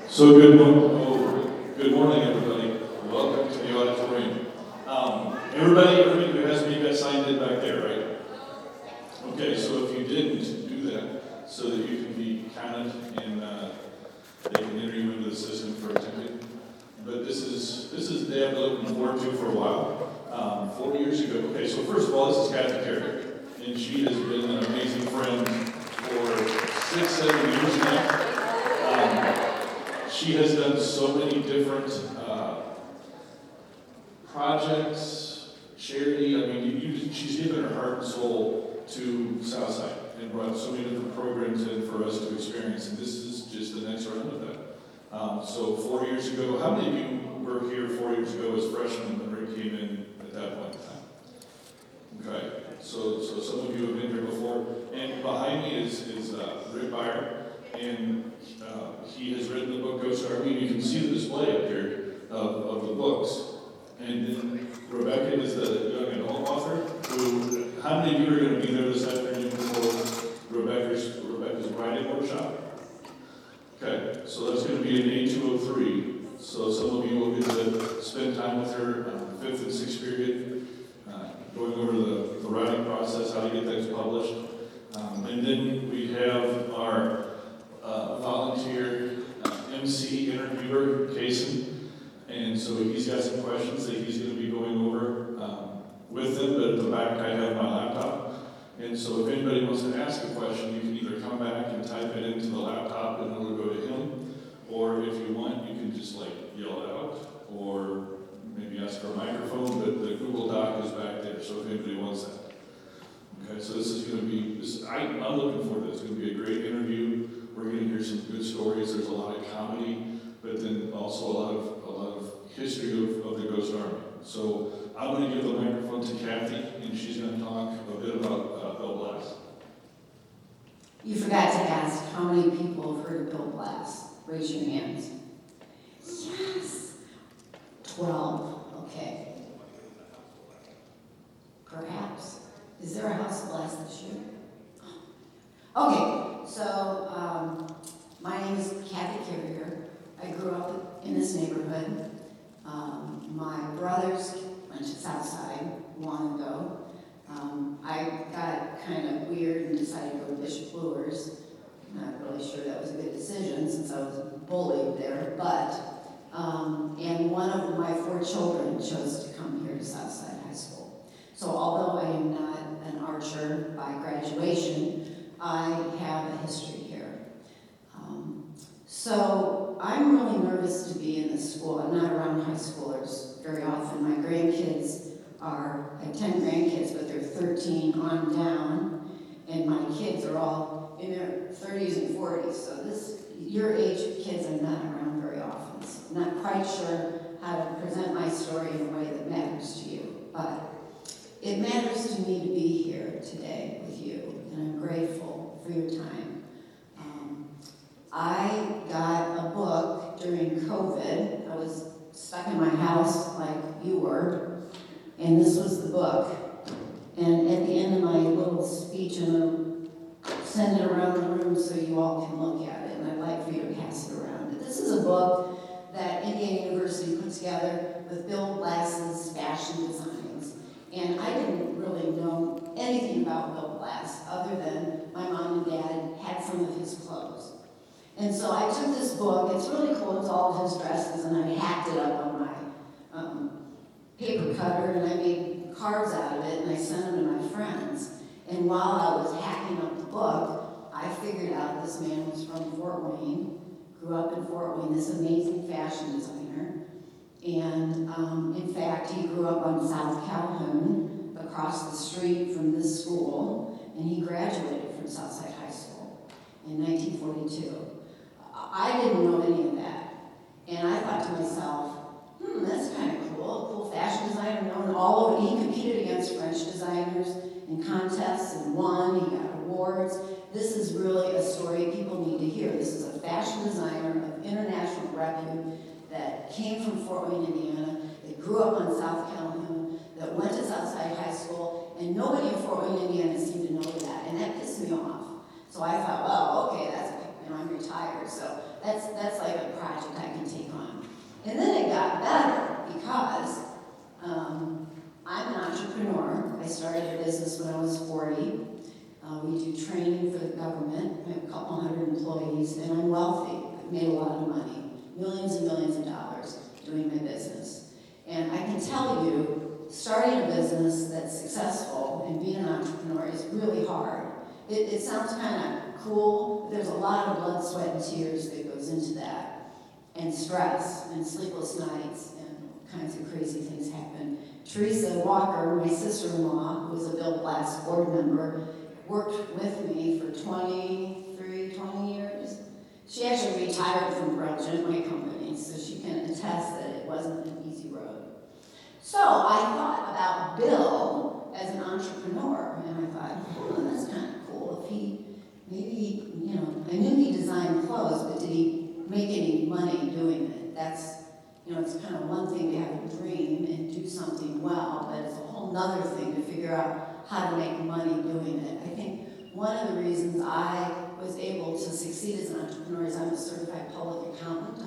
So good morning, everybody. Welcome to the auditorium. Everybody who has me got signed in back there, right? Okay, so if you didn't do that, so that you can be counted and they can enter you into the system for a ticket. But this is the day I've been looking forward to for a while. 4 years ago. Okay, so first of all, this is Kathy Carrick, and she has been an amazing friend for 6-7 years now. She has done so many different projects, charity. I mean, she's given her heart and soul to Southside and brought so many different programs in for us to experience. And this is just the next round of that. So 4 years ago, how many of you were here 4 years ago as freshmen when Rick came in at that point in time? Okay, so some of you have been here before. And behind me is Rick Byer. And he has written the book Go Start Me. You can see the display up here of the books. And then Rebecca is the young adult author. Who, how many of you are going to be there this afternoon for Rebecca's writing workshop? Okay, so that's going to be in A203. So some of you will get to spend time with her 5th and 6th period, going over the writing process, how to get things published. And then we have our volunteer MC interviewer, Kason, and so he's got some questions that he's going to be going over with them, but at the back I have my laptop, and so if anybody wants to ask a question, you can either come back and type it into the laptop and it'll go to him, or if you want, you can just yell it out, or maybe ask for a microphone, but the Google Doc is back there, so if anybody wants that. Okay, so this is going to be, I'm looking forward to this. It's going to be a great interview. We're going to hear some good stories. There's a lot of comedy, but then also a lot of history of the Ghost Army. So I'm going to give the microphone to Kathy, and she's going to talk a bit about Bill Blass. You forgot to ask how many people have heard of Bill Blass. Raise your hands. Yes. 12. Okay. Perhaps. Is there a house blast this year? Okay, so my name is Kathy Carrier. I grew up in this neighborhood. My brothers went to Southside long ago. I got kind of weird and decided to go to Bishop Luers. Not really sure that was a good decision since I was bullied there, but, and one of my 4 children chose to come here to Southside High School. So although I am not an archer by graduation, I have a history here. So I'm really nervous to be in this school. I'm not around high schoolers very often. My grandkids I have 10 grandkids, but they're 13 on down, and my kids are all in their 30s and 40s. So your age kids I'm not around very often. So I'm not quite sure how to present my story in a way that matters to you, but it matters to me to be here today with you, and I'm grateful for your time. I got a book during COVID. I was stuck in my house like you were, and this was the book. And at the end of my little speech, I'm going to send it around the room so you all can look at it, and I'd like for you to pass it around. This is a book that Indiana University put together with Bill Blass's fashion designs. And I didn't really know anything about Bill Blass other than my mom and dad had some of his clothes. And so I took this book, it's really cool, it's all of his dresses, and I hacked it up on my paper cutter, and I made cards out of it, and I sent them to my friends. And while I was hacking up the book, I figured out this man was from Fort Wayne, grew up in Fort Wayne, this amazing fashion designer. And in fact, he grew up on South Calhoun, across the street from this school, and he graduated from Southside High School in 1942. I didn't know any of that, and I thought to myself, that's kind of cool fashion designer known all over. He competed against French designers in contests and won, he got awards. This is really a story people need to hear. This is a fashion designer of international repute that came from Fort Wayne, Indiana, that grew up on South Calhoun, that went to Southside High School, and nobody in Fort Wayne, Indiana seemed to know that, and that pissed me off. got better because I'm an entrepreneur. I started a business when I was 40. We do training for the government. I have a couple hundred employees, and I'm wealthy. I've made a lot of money, millions and millions of dollars doing my business. And I can tell you, starting a business that's successful and being an entrepreneur is really hard. It sounds kind of cool, but there's a lot of blood, sweat, and tears that goes into that, and stress, and sleepless nights, and all kinds of crazy things happen. Teresa Walker, my sister-in-law, who was a Bill Blass board member, worked with me for 20 years. She actually retired from Belgium, my company, so she can attest that it wasn't an easy road. So I thought about Bill as an entrepreneur, and I thought, oh, that's kind of cool. If he, maybe, I knew he designed clothes, but did he make any money doing it? That's, it's kind of one thing to have a dream and do something well, but it's a whole nother thing to figure out how to make money doing it. I think one of the reasons I was able to succeed as an entrepreneur is I'm a certified public accountant.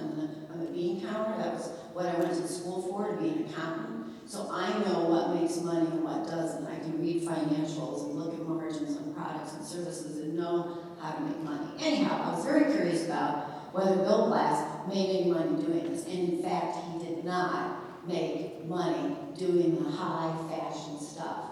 I'm a bean counter. That was what I went to school for, to be an accountant. So I know what makes money and what doesn't. I can read financials and look at margins on products and services and know how to make money. Anyhow, I was very curious about whether Bill Blass made any money doing this. And in fact, he did not make money doing the high fashion stuff.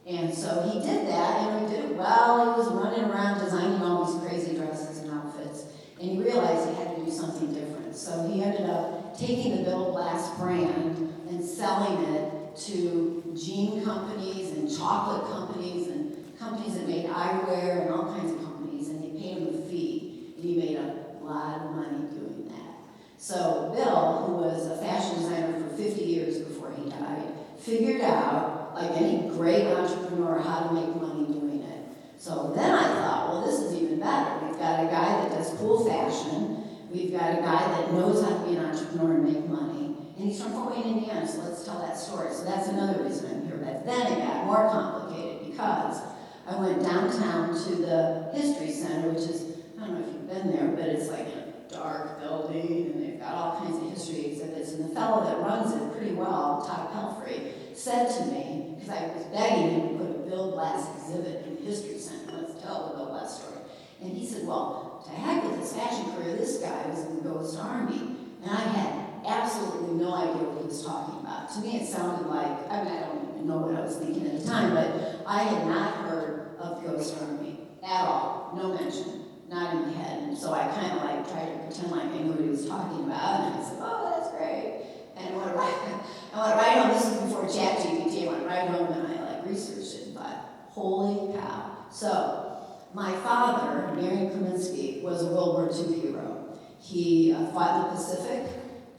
And so he did that, and he did it well. He was running around designing all these crazy dresses and outfits. And he realized he had to do something different. So he ended up taking the Bill Blass brand and selling it to jean companies and chocolate companies and companies that made eyewear and all kinds of companies, and they paid him a fee. And he made a lot of money doing that. So Bill, who was a fashion designer for 50 years before he died, figured out, like any great entrepreneur, how to make money doing it. So then I thought, well, this is even better. We've got a guy that does cool fashion. We've got a guy that knows how to be an entrepreneur and make money. And he's from Fort Wayne, Indiana, so let's tell that story. So that's another reason I'm here. But then it got more complicated because I went downtown to the History Center, which is, I don't know if you've been there, but it's like a dark building, and they've got all kinds of history exhibits. And the fellow that runs it pretty well, Todd Pelfrey, said to me, because I was begging him to put a Bill Blass exhibit in the History Center, let's tell the Bill Blass story. And he said, well, to heck with his fashion career, this guy was in the Ghost Army. And I had absolutely no idea what he was talking about. To me, it sounded like, I don't even know what I was thinking at the time, but I had not heard of the Ghost Army at all. No mention, not in my head. And so I kind of tried to pretend like I knew what he was talking about. And I said, oh, that's great. And I went right home. This was before ChatGPT. I went right home and I researched it and thought, holy cow. So my father, Marion Kaminsky, was a World War II hero. He fought in the Pacific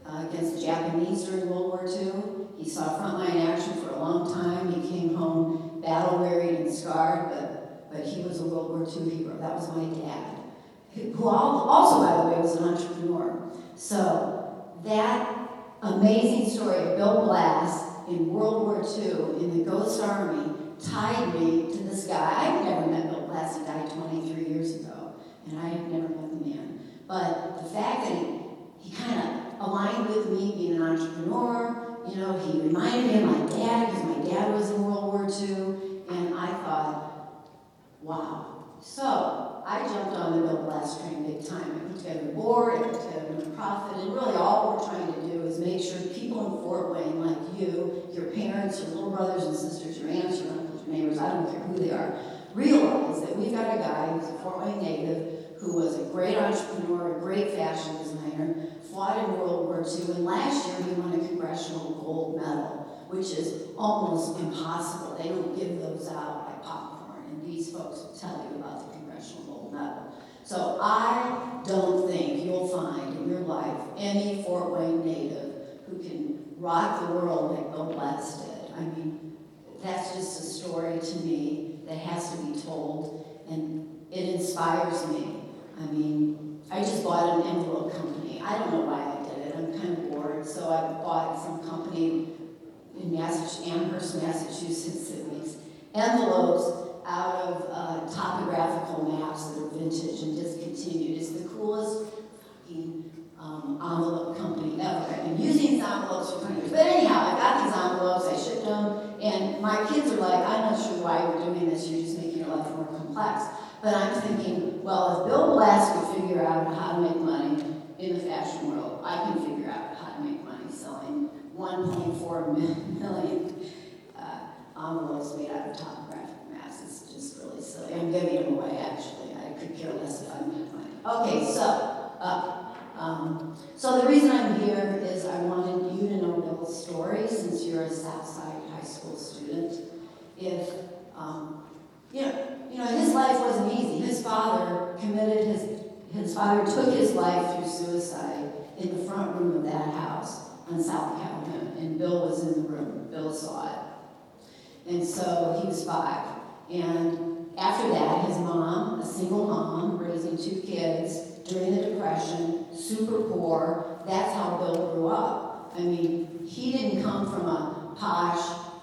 against the Japanese during World War II. He saw frontline action for a long time. He came home battle-wearied and scarred, but he was a World War II hero. That was my dad, who also, by the way, was an entrepreneur. So that amazing story of Bill Blass in World War II in the Ghost Army tied me to this guy. I had never met Bill Blass. He died 23 years ago, and I had never met the man. But the fact that he kind of aligned with me being an entrepreneur, he reminded me of my dad, because my dad was in World War II, and I thought, wow. So I jumped on the Bill Blass train big time. I put together a board, I put together a nonprofit, and really all we're trying to do is make sure people in Fort Wayne, like you, your parents, your little brothers and sisters, your aunts, your uncles, your neighbors, I don't care who they are, realize that we've got a guy who's a Fort Wayne native who was a great entrepreneur, a great fashion designer, fought in World War II, and last year he won a Congressional Gold Medal, which is almost impossible. They don't give those out like popcorn, and these folks will tell you about the Congressional Gold Medal. So I don't think you'll find in your life any Fort Wayne native who can rock the world like Bill Blass did. I mean, that's just a story to me that has to be told, and it inspires me. I mean, I just bought an envelope company. I don't know why I did it. I'm kind of bored. So I bought some company in Amherst, Massachusetts that makes envelopes out of topographical maps that are vintage and discontinued. It's the coolest fucking envelope company ever. I mean, using these envelopes for 20 years. But anyhow, I got these envelopes, I shipped them, and my kids are like, I'm not sure why you're doing this, you're just making your life more complex. But I'm thinking, well, if Bill Blass could figure out how to make money in the fashion world, I can figure out how to make money selling 1.4 million envelopes made out of topographic maps. It's just really silly. I'm giving them away, actually. I could care less if I make money. Okay, so the reason I'm here is I wanted you to know Bill's story, since you're a Southside High School student. If, you know, his life wasn't easy. His father took his life through suicide in the front room of that house on South Calhoun, and Bill was in the room. Bill saw it. And so he was 5. And after that, his mom, a single mom, raising 2 kids during the Depression, super poor, that's how Bill grew up. I mean, he didn't come from a posh,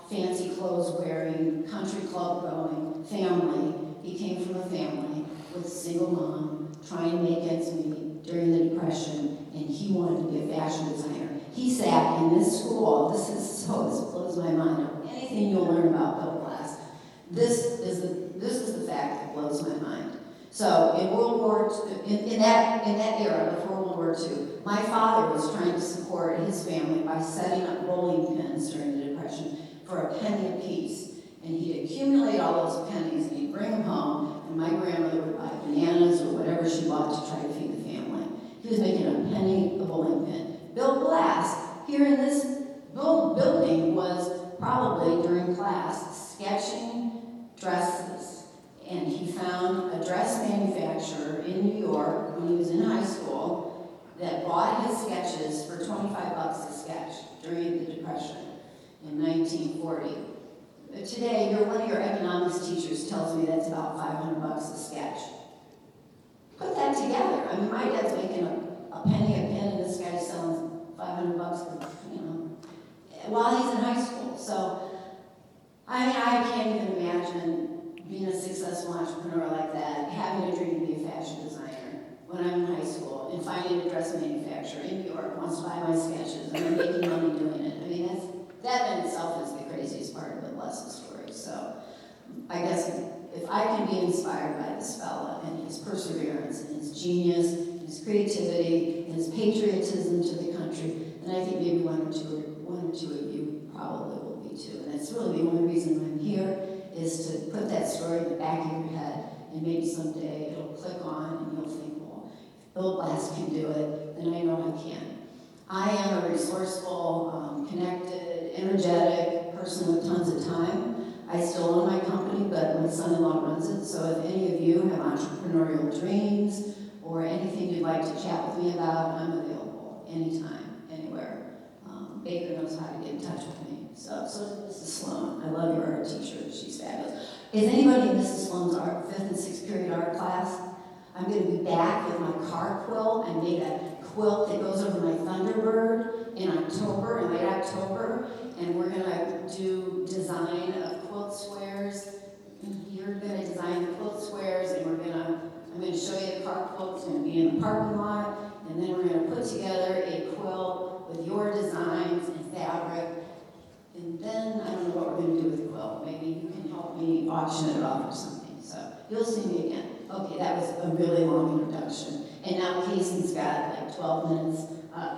fancy clothes wearing, country club going family. He came from a family with a single mom trying to make ends meet during the Depression, and he wanted to be a fashion designer. He sat in this school, this blows my mind. Anything you'll learn about Bill Blass, this is the fact that blows my mind. So in World War II, in that era, before World War II, my father was trying to support his family by setting up bowling pins during the Depression for a penny a piece. And he'd accumulate all those pennies and he'd bring them home, and my grandmother would buy bananas or whatever she bought to try to feed the family. He was making a penny a bowling pin. Bill Blass, here in this building, was probably during class sketching dresses. And he found a dress manufacturer in New York when he was in high school that bought his sketches for 25 bucks a sketch during the Depression in 1940. Today, one of your economics teachers tells me that's about 500 bucks a sketch. Put that together. I mean, my dad's making a penny a pin, and this guy's selling 500 bucks for, while he's in high school. So, I mean, I can't even imagine being a successful entrepreneur like that, having a dream to be a fashion designer when I'm in high school, and finding a dress manufacturer in New York wants to buy my sketches, and I'm making money doing it. I mean, that in itself is the craziest part of the lesson story. So, I guess if I can be inspired by this fella and his perseverance and his genius, and his creativity, and his patriotism to the country, then I think maybe one or two of you probably will be too. And that's really the only reason I'm here, is to put that story in the back of your head, and maybe someday it'll click on and you'll think, well, if Bill Blass can do it, then I know I can. I am a resourceful, connected, energetic person with tons of time. I still own my company, but my son-in-law runs it, so if any of you have entrepreneurial dreams or anything you'd like to chat with me about, I'm available anytime, anywhere. Baker knows how to get in touch with me. So does Mrs. Sloan. I love your art teacher. She's fabulous. Is anybody in Mrs. Sloan's 5th and 6th period art class? I'm going to be back with my car quilt. I made a quilt that goes over my Thunderbird in late October, and we're going to do design of quilt squares. You're going to design the quilt squares, and I'm going to show you the car quilt. It's going to be in the parking lot, and then we're going to put together a quilt with your designs and fabric. And then I don't know what we're going to do with the quilt. Maybe you can help me auction it off or something. So you'll see me again. Okay, that was a really long introduction. And now Casey's got like 12 minutes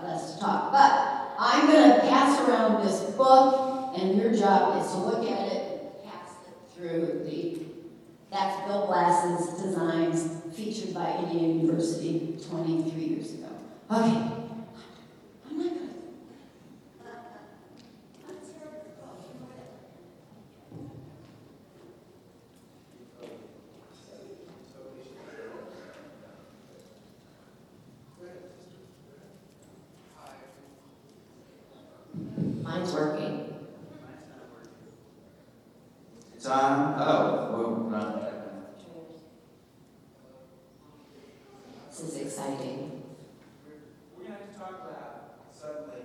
less to talk. But I'm going to pass around this book, and your job is to look at it and pass it through that's Bill Blass's designs featured by Indiana University 23 years ago. Okay. I'm not going to. Mine's working. It's on. Oh, well, no. This is exciting. We're going to have to talk about suddenly.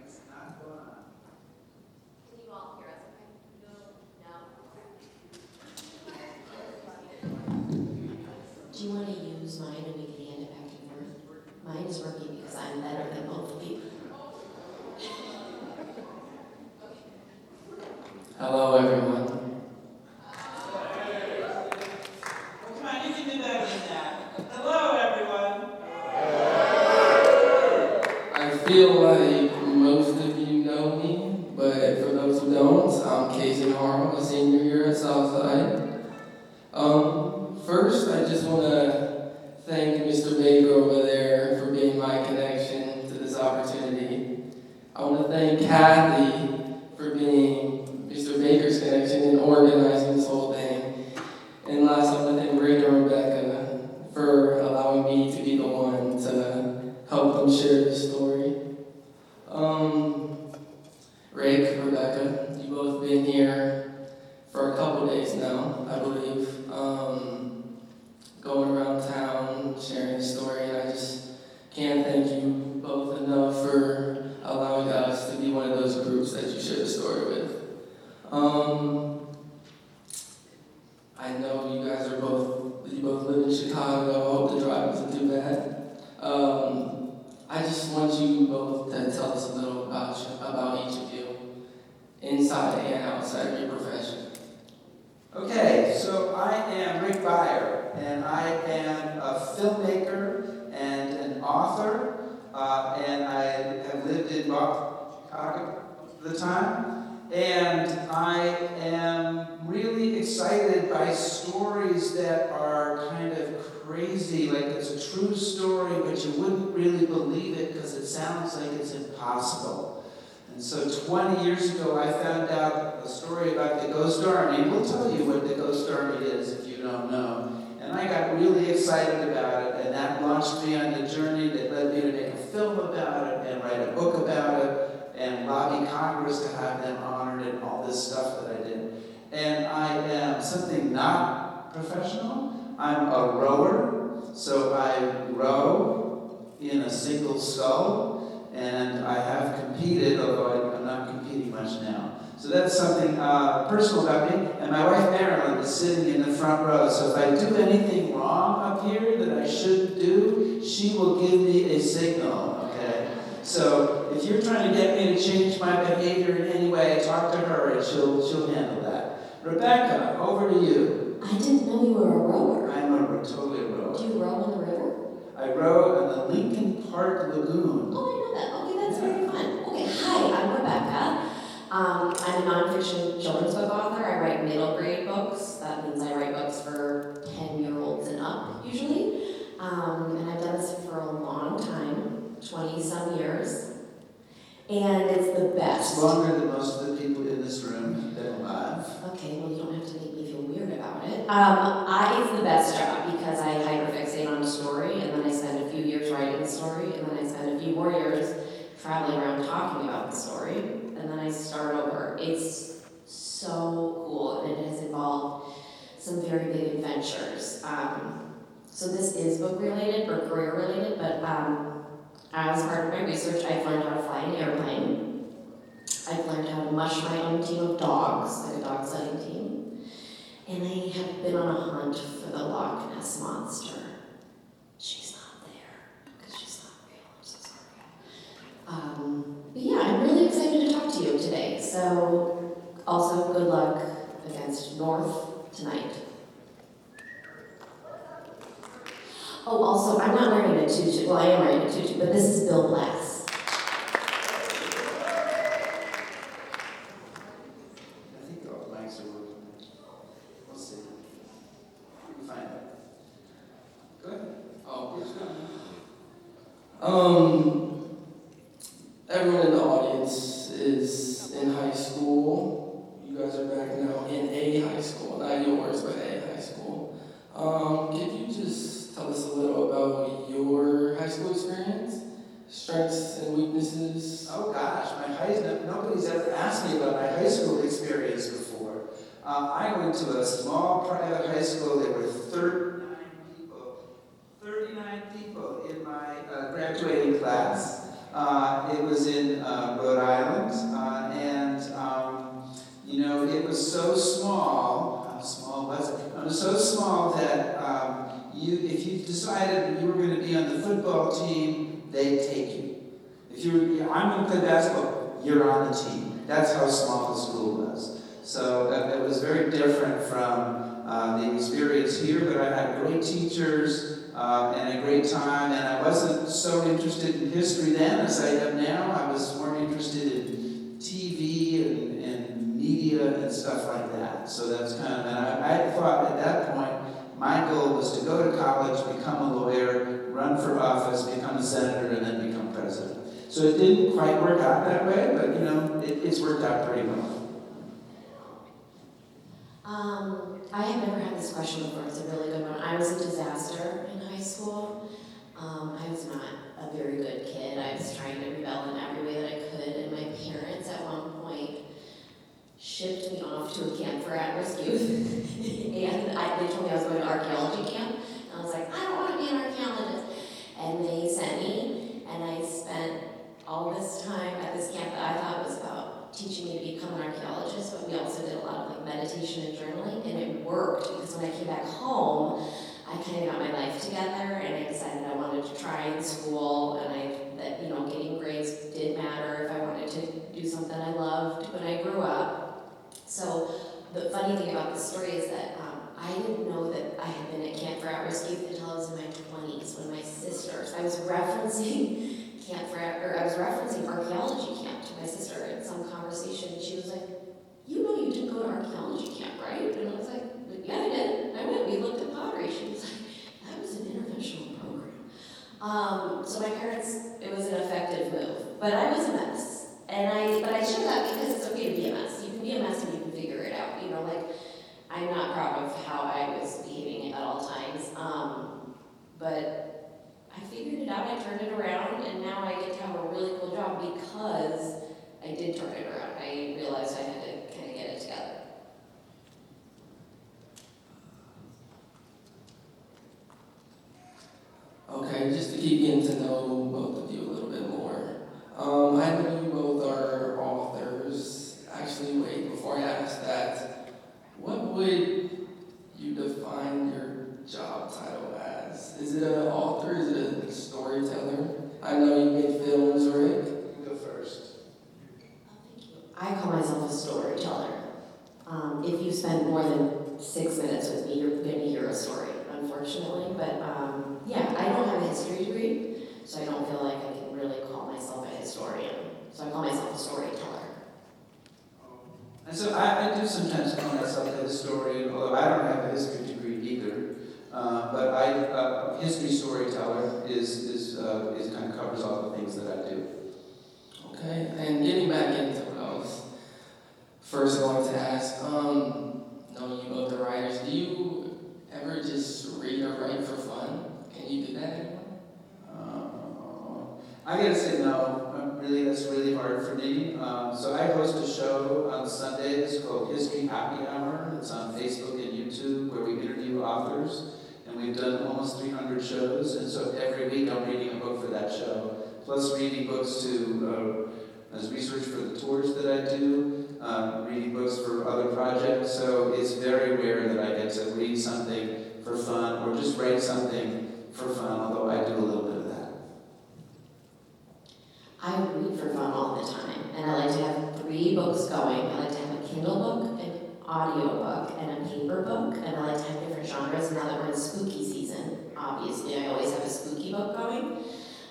It's not going on. Can you all hear us okay? No? Do you want to use mine and we can hand it back and forth? Mine is working because I'm better than both of you. Hello, everyone. Come on, you can do better than that. Hello, everyone. I feel like most of you know me, but for those who don't, I'm Casey Harrell, a senior here at Southside. First, I just want to thank Mr. Baker over there for being my connection to this opportunity. I want to thank Kathy for being Mr. Baker's connection and organizing this whole thing. And last, I want to thank Rick and Rebecca for allowing me to be the one to help them share this story. Rick, Rebecca, you both been here for a couple days now, I believe, going around town, sharing the story, and I just can't thank you both enough for allowing us to be one of those groups that you share the story with. I know you guys you both live in Chicago. I hope the drive isn't too bad. I just want you both to tell us a little about each of you, inside and outside of your profession. Okay, so I am Rick Beyer, and I am a filmmaker and an author, and I have lived in Chicago at the time, and I am really excited by stories that are kind of crazy, like it's a true story, but you wouldn't really believe it because it sounds like it's impossible. And so 20 years ago, I found out a story about the Ghost Army. We'll tell you what the Ghost Army is if you don't know. And I got really excited about it, and that launched me on the journey that led me to make a film about it and write a book about it and lobby Congress to have them honored and all this stuff that I did. And I am something not professional. I'm a rower, so I row in a single scull. And I have competed, although I'm not competing much now. So that's something personal about me. And my wife Marilyn is sitting in the front row. So if I do anything wrong up here that I shouldn't do, she will give me a signal, okay? So if you're trying to get me to change my behavior in any way, talk to her and she'll handle that. Rebecca, over to you. I didn't know you were a rower. I'm totally a rower. Do you row in the river? I row on the Lincoln Park Lagoon. Oh, I know that. Okay, that's very fun. Okay, hi, I'm Rebecca. I'm a nonfiction children's book author. I write middle grade books. That means I write books for 10-year-olds and up, usually. And I've done this for a long time, 20-some years. And it's the best. It's longer than most of the people in this room that are alive. Okay, well, you don't have to make me feel weird about it. It's the best job because I hyperfixate on a story, and then I spend a few years writing the story, and then I spend a few more years traveling around talking about the story, and then I start over. It's so cool, and it has involved some very big adventures. So this is book related or career related, but as part of my research, I've learned how to fly an airplane. I've learned how to mush my own team of dogs, like a dog sledding team. And I have been on a hunt for the Loch Ness Monster. She's not there, because she's not real, I'm so sorry. But yeah, I'm really excited to talk to you today. So, also, good luck against North tonight. Oh, also, I'm not wearing a tutu. Well, I am wearing a tutu, but this is Bill Blass. I think all the mics are working. We'll see. We'll find out. Go ahead. Oh, everyone in the audience is in high school. You guys are back now in a high school, not yours, but a high school. Could you just tell us a little about your high school experience, strengths and weaknesses? Oh gosh, nobody's ever asked me about my high school experience before. I went to a small private high school. There were 39 people in my graduating class. It was in Rhode Island, and it was so small. How small was it? It was so small that if you decided you were going to be on the football team they take you. If I'm going to play basketball, you're on the team. That's how small the school was. So it was very different from the experience here, but I had great teachers and a great time, and I wasn't so interested in history then as I am now. I was more interested in TV and media and stuff like that. So that's kind of, and I thought at that point, my goal was to go to college, become a lawyer, run for office, become a senator, and then become president. So it didn't quite work out that way, but it's worked out pretty well. I have never had this question before. It's a really good one. I was a disaster in high school. I was not a very good kid. I was trying to rebel in every way that I could, and my parents at one point shipped me off to a camp for at-risk youth. And they told me I was going to archaeology camp. And I was like, I don't want to be an archaeologist. And they sent me, and I spent all this time at this camp that I thought was about teaching me to become an archaeologist, but we also did a lot of meditation and journaling, and it worked because when I came back home, I kind of got my life together, and I decided I wanted to try in school, and that getting grades did matter if I wanted to do something I loved when I grew up. So the funny thing about this story is that I didn't know that I had been at Camp for At-Risk Youth until I was in my 20s when my sisters, I was referencing archaeology camp to my sister in some conversation, and she was like, you didn't go to archaeology camp, right? And I was like, yeah, I did. I went. We looked at pottery. She was like, that was an interventional program. So my parents, it was an effective move, but I was a mess, but I share that because it's okay to be a mess. You can be a mess and you can figure it out. I'm not proud of how I was behaving at all times, but I figured it out. I turned it around, and now I get to have a really cool job because I did turn it around. I realized I had to kind of get it together. Okay, just to keep getting to know both of you a little bit more. I know you both are authors. Actually, wait, before I ask that, what would you define your job title as? Is it an author? Is it a storyteller? I know you make films, right? You go first. I call myself a storyteller. If you spend more than 6 minutes with me, you're going to hear a story, unfortunately. But yeah, I don't have a history degree, so I don't feel like I can really call myself a historian. So I call myself a storyteller. And so I do sometimes call myself a historian, although I don't have a history degree either. But history storyteller is kind of covers all the things that I do. Okay, and getting back into what I was first going to ask, knowing you both are writers, do you ever just read or write for fun? Can you do that anymore? I gotta say no. That's really hard for me. So I host a show on Sundays called History Happy Hour. It's on Facebook and YouTube where we interview authors. And we've done almost 300 shows. And so every week I'm reading a book for that show. Plus reading books as research for the tours that I do. Reading books for other projects. So it's very rare that I get to read something for fun or just write something for fun, although I do a little bit of that. I read for fun all the time, and I like to have 3 books going. I like to have a Kindle book, an audio book, and a paper book, and I like to have different genres. Now that we're in spooky season, obviously, I always have a spooky book going.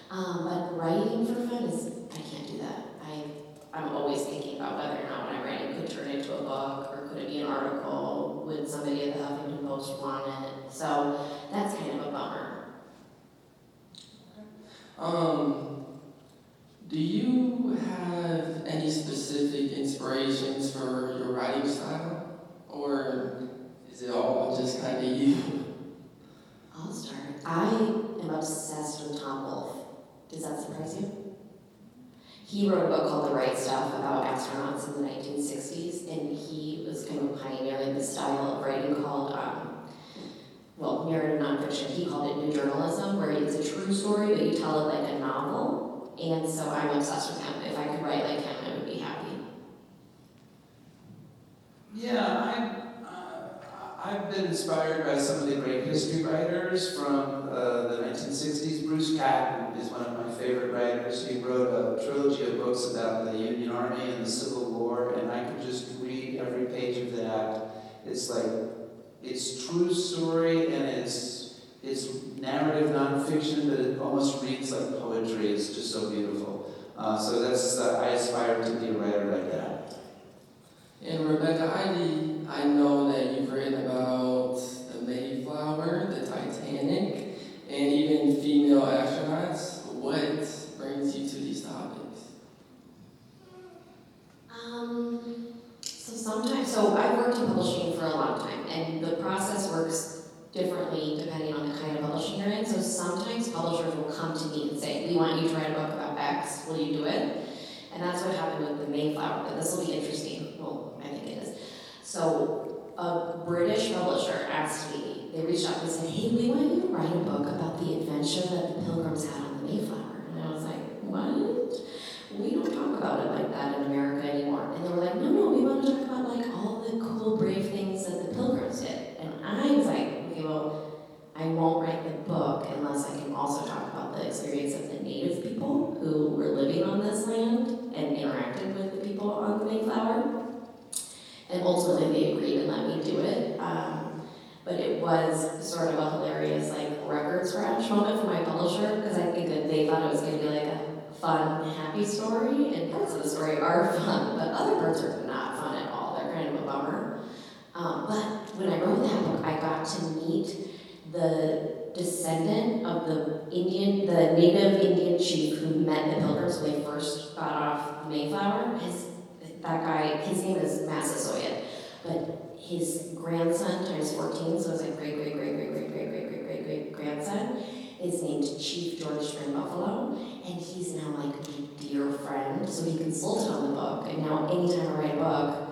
But writing for fun I can't do that. I'm always thinking about whether or not what I'm writing could turn into a book, or could it be an article, would somebody at the Huffington Post want it? So that's kind of a bummer. Do you have any specific inspirations for your writing style? Or is it all just kind of you? I'll start. I am obsessed with Tom Wolfe. Does that surprise you? He wrote a book called The Right Stuff about astronauts in the 1960s, and he was kind of pioneering this style of writing called, narrative nonfiction. He called it new journalism, where it's a true story, but you tell it like a novel. And so I'm obsessed with him. If I could write like him, I would be happy. Yeah, I've been been inspired by some of the great history writers from the 1960s. Bruce Patton is one of my favorite writers. He wrote a trilogy of books about the Union Army and the Civil War, and I could just read every page of that. It's like, it's true story, and it's narrative nonfiction, but it almost reads like poetry. It's just so beautiful. So that's, I aspire to be a writer like that. And Rebecca, I know that you've written about the Mayflower, the Titanic, and even female astronauts. What brings you to these topics? So I've worked in publishing for a long time, and the process works differently depending on the kind of publishing you're in. So sometimes publishers will come to me and say, we want you to write a book about X, will you do it? And that's what happened with the Mayflower, but this will be interesting. Well, I think it is. So a British publisher asked me, they reached out and said, hey, we want you to write a book about the adventure that the Pilgrims had on the Mayflower. And I was like, what? We don't talk about it like that in America anymore. And they were like, no, we want to talk about like all the cool, brave things that the Pilgrims did. And I was like, okay, well, I won't write the book unless I can also talk about the experience of the native people who were living on this land and interacted with the people on the Mayflower. And ultimately they agreed and let me do it. But it was sort of a hilarious like record scratch moment for my publisher, because I think that they thought it was going to be like a fun, happy story, and parts of the story are fun, but other parts are not fun at all. They're kind of a bummer. But when I wrote that book, I got to meet the descendant of the native Indian chief who met the Pilgrims when they first got off the Mayflower. His name is Massasoit, but his grandson times 14, so it's like great grandson, is named Chief George String Buffalo, and he's now like my dear friend. So he consulted on the book, and now anytime I write a book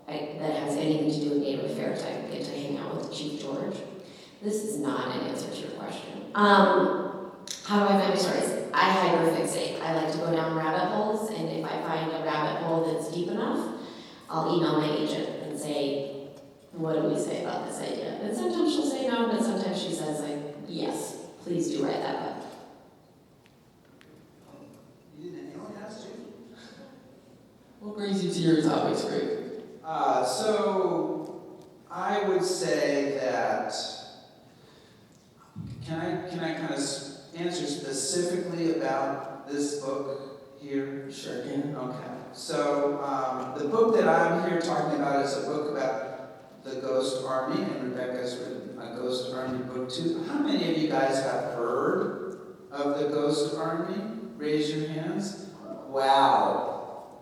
that has anything to do with Native Affairs, I get to hang out with Chief George. This is not an answer to your question. How do I find my stories? I hyperfixate. I like to go down rabbit holes, and if I find a rabbit hole that's deep enough, I'll email my agent and say, what do we say about this idea? And sometimes she'll say no, but sometimes she says like, yes, please do write that book. Anyone else, Jim? What brings you to your topics, Greg? So I would say that, can I kind of answer specifically about this book here? Sure can. Okay. So the book that I'm here talking about is a book about the Ghost Army, and Rebecca's written a Ghost Army book too. How many of you guys have heard of the Ghost Army? Raise your hands. Wow,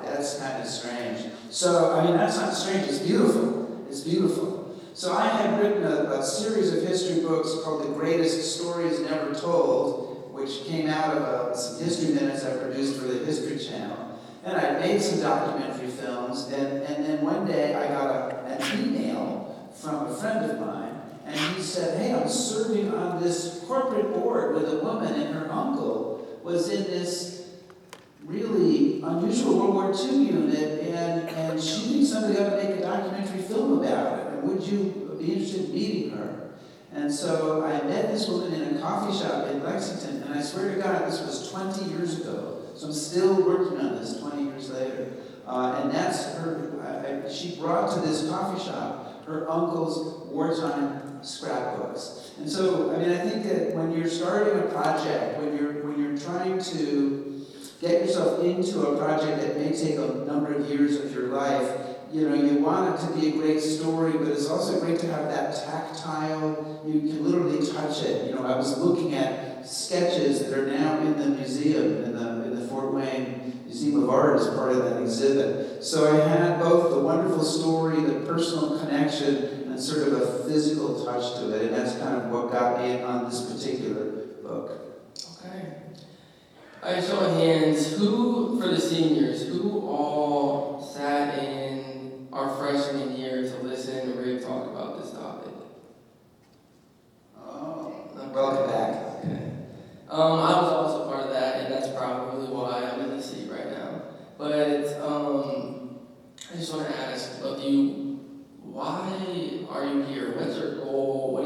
that's kind of strange. So, I mean, that's not strange, it's beautiful. It's beautiful. So I had written a series of history books called The Greatest Stories Never Told, which came out of some history minutes I produced for the History Channel. And I made some documentary films, and then one day I got an email from a friend of mine, and he said, hey, I'm serving on this corporate board with a woman, and her uncle was in this really unusual World War II unit, and she thinks somebody ought to make a documentary film about it, and would you be interested in meeting her? And so I met this woman in a coffee shop in Lexington, and I swear to God, this was 20 years ago, so I'm still working on this 20 years later. And that's her, she brought to this coffee shop her uncle's wartime scrapbooks. And so, I mean, I think that when you're starting a project, when you're trying to get yourself into a project that may take a number of years of your life, you know, you want it to be a great story, but it's also great to have that tactile, you can literally touch it. You know, I was looking at sketches that are now in the museum, in the Fort Wayne Museum of Art as part of that exhibit. So I had both the wonderful story, the personal connection, and sort of a physical touch to it, and that's kind of what got me on this particular book. Okay. All right, show of hands. Who, for the seniors, who all sat in our freshman year to listen to Rick talk about this topic? Oh, Okay. welcome back. Okay. I was also part of that, and that's probably why I'm in the seat right now. But I just want to ask of you, why are you here?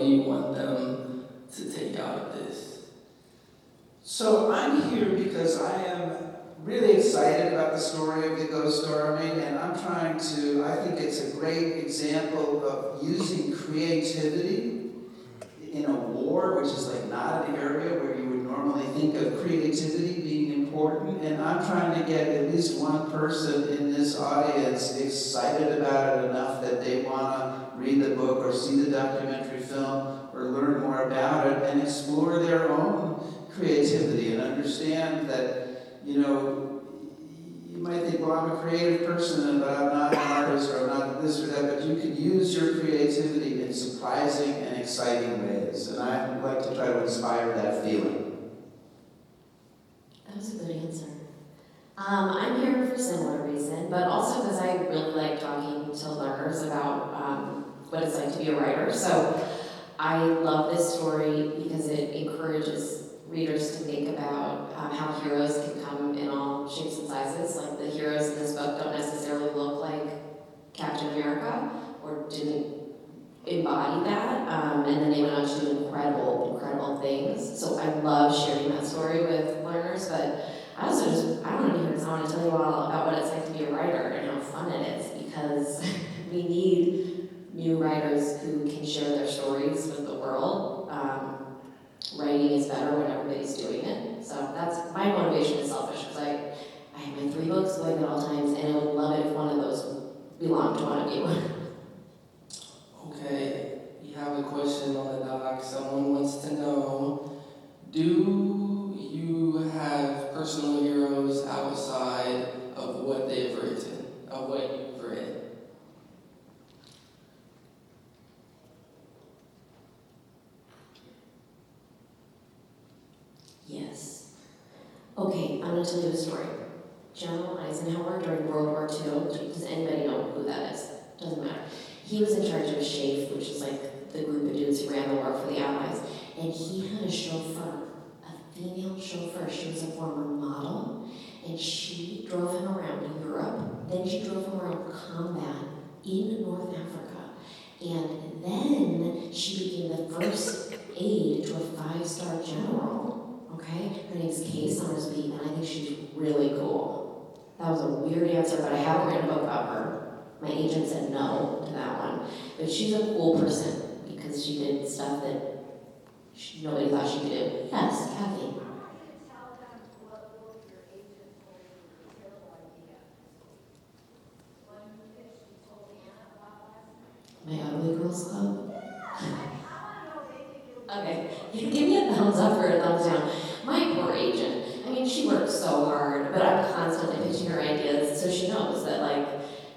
do you want them to take out of this? So I'm here because I am really excited about the story of the Ghost Army, and I think it's a great example of using creativity in a war, which is like not an area where you would normally think of creativity being important, and I'm trying to get at least one person in this audience excited about it enough that they want to read the book or see the documentary film or learn more about it and explore their own creativity and understand that, you might think, well, I'm a creative person, but I'm not an artist, or I'm not this or that, but you can use your creativity in surprising and exciting ways. And I would like to try to inspire that feeling. That was a good answer. I'm here for a similar reason, but also because I really like talking to learners about what it's like to be a writer. So I love this story because it encourages readers to think about how heroes can come in all shapes and sizes. Like the heroes in this book don't necessarily look like Captain America or didn't embody that, and then they went on to do incredible things. So I love sharing that story with learners, but I want to hear because I want to tell you all about what it's like to be a writer and how fun it is, because we need new writers who can share their stories with the world. Writing is better when everybody's doing it. So that's my motivation is selfish, because I have my 3 books going at all times, and I would love it if one of those belonged to one of you. Okay, we have a question on the doc. Someone wants to know, do you have personal heroes outside of what they've written, of what you've written? Yes. Okay, I'm going to tell you a story. General Eisenhower during World War II, does anybody know who that is? Doesn't matter. He was in charge of SHAEF, which is like the group of dudes who ran the war for the Allies, and he had a chauffeur, a female chauffeur. She was a former model, and she drove him around Europe, then she drove him around combat in North Africa, and then she became the first aide to a 5-star general. Okay, her name's Kay Summersby, and I think she's really cool. That was a weird answer, but I haven't written a book about her. My agent said no to that one. But she's a cool person because she did stuff that nobody thought she could do. Yes, Kathy. My Ugly Girls Club? Okay, give me a thumbs up or a thumbs down. My poor agent, I mean, she works so hard, but I'm constantly pitching her ideas, so she knows that, like,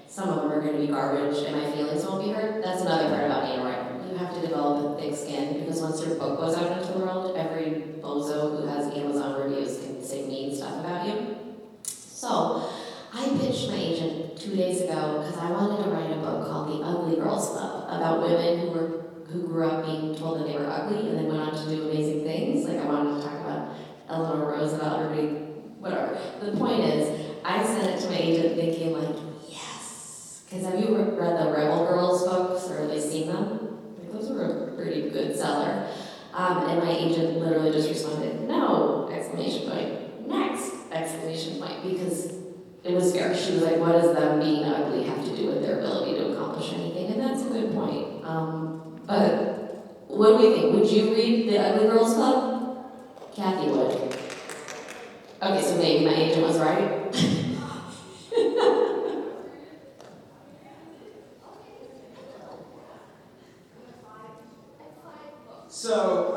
some of them are going to be garbage and my feelings won't be hurt. That's another part about being a writer. You have to develop a thick skin, because once your book goes out into the world, every bozo who has Amazon reviews can say mean stuff about you. So, I pitched my agent 2 days ago because I wanted to write a book called The Ugly Girls Club, about women who grew up being told that they were ugly and then went on to do amazing things. Like, I wanted to talk about Eleanor Roosevelt, everybody, whatever. The point is, I sent it to my agent thinking, like, yes. Because have you read the Rebel Girls books, or at least seen them? Like, those were a pretty good seller. And my agent literally just responded, no, exclamation point, next, exclamation point, because it was fair. She was like, what does them being ugly have to do with their ability to accomplish anything? And that's a good point. But what do we think? Would you read The Ugly Girls Club? Kathy would. Okay, so maybe my agent was right. So,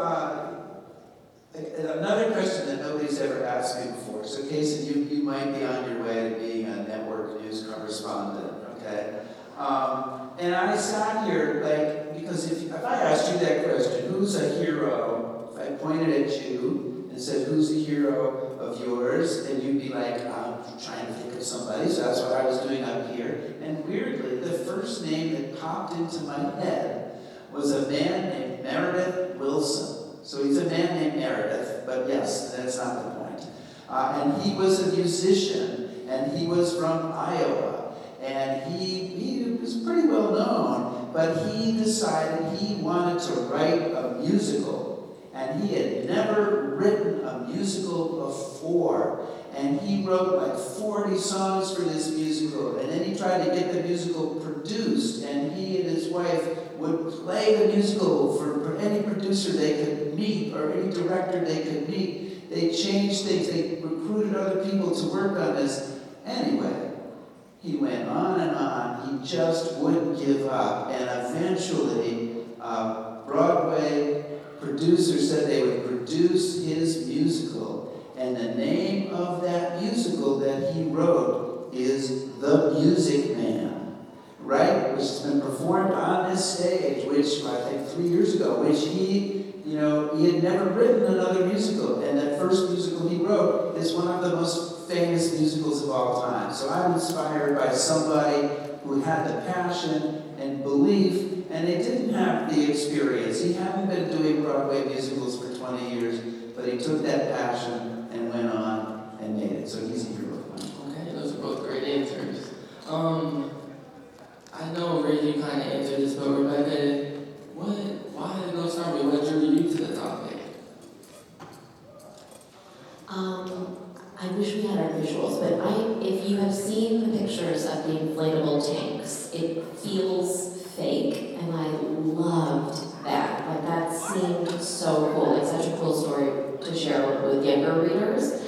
another question that nobody's ever asked me before. So, Casey, you might be on your way to being a network news correspondent, okay? And I sat here, like, because if I asked you that question, who's a hero? If I pointed at you and said, who's a hero of yours? And you'd be like, I'm trying to think of somebody, so that's what I was doing up here. And weirdly, the first name that popped into my head was a man named Meredith Wilson. So he's a man named Meredith, but yes, that's not the point. And he was a musician, and he was from Iowa. And he was pretty well known, but he decided he wanted to write a musical, and he had never written a musical before. And he wrote like 40 songs for this musical, and then he tried to get the musical produced, and he and his wife would play the musical for any producer they could meet, or any director they could meet. They changed things, they recruited other people to work on this. Anyway, he went on and on, he just wouldn't give up, and eventually, Broadway producers said they would produce his musical. And the name of that musical that he wrote is The Music Man, right? Which has been performed on this stage, which I think 3 years ago, which he had never written another musical. And that first musical he wrote is one of the most famous musicals of all time. So I'm inspired by somebody who had the passion and belief, and they didn't have the experience. He hadn't been doing Broadway musicals for 20 years, but he took that passion and went on and made it. So he's a hero. Okay, those are both great answers. I know Ray, you kind of answered this, but Rebecca, why did Ghost Army? What drew you to the topic? I wish we had our visuals, but if you have seen the pictures of the inflatable tanks, it feels fake, and I loved that. Like, that seemed so cool, like such a cool story to share with younger readers.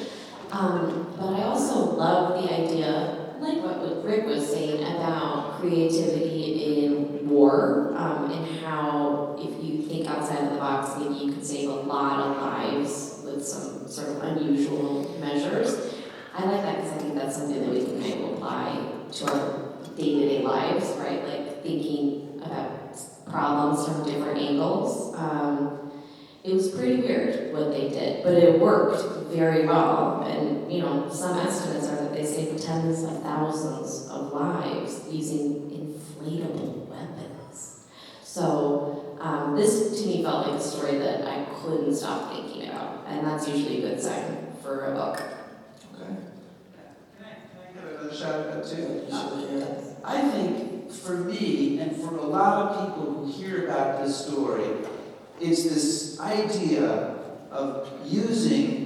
But I also love the idea, like what Rick was saying, about creativity in war, and how if you think outside of the box, maybe you could save a lot of lives with some sort of unusual measures. I like that because I think that's something that we can kind of apply to our day-to-day lives, right? Like thinking about problems from different angles. It was pretty weird what they did, but it worked very well. And, some estimates are that they saved tens of thousands of lives using inflatable weapons. So this, to me, felt like a story that I couldn't stop thinking about. And that's usually a good sign for a book. Okay. Can I give another shot at that too? Yeah. I think for me, and for a lot of people who hear about this story, it's this idea of using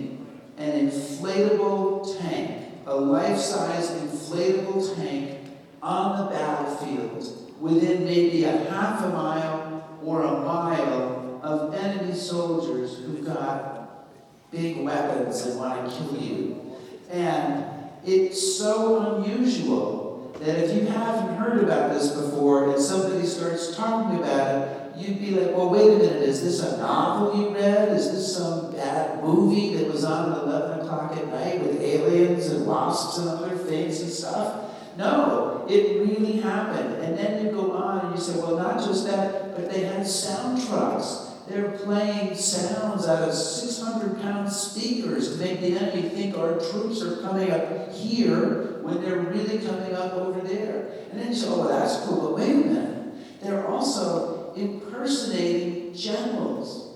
an inflatable tank, a life-size inflatable tank, on the battlefield within maybe a half a mile or a mile of enemy soldiers who've got big weapons and want to kill you. And it's so unusual that if you haven't heard about this before and somebody starts talking about it, you'd be like, well, wait a minute, is this a novel you read? Is this some bad movie that was on at 11 o'clock at night with aliens and wasps and other fancy stuff? No, it really happened. And then you go on and you say, well, not just that, but they had sound trucks. They're playing sounds out of 600-pound speakers to make the enemy think our troops are coming up here when they're really coming up over there. And then you say, oh, well, that's cool, but wait a minute. They're also impersonating generals.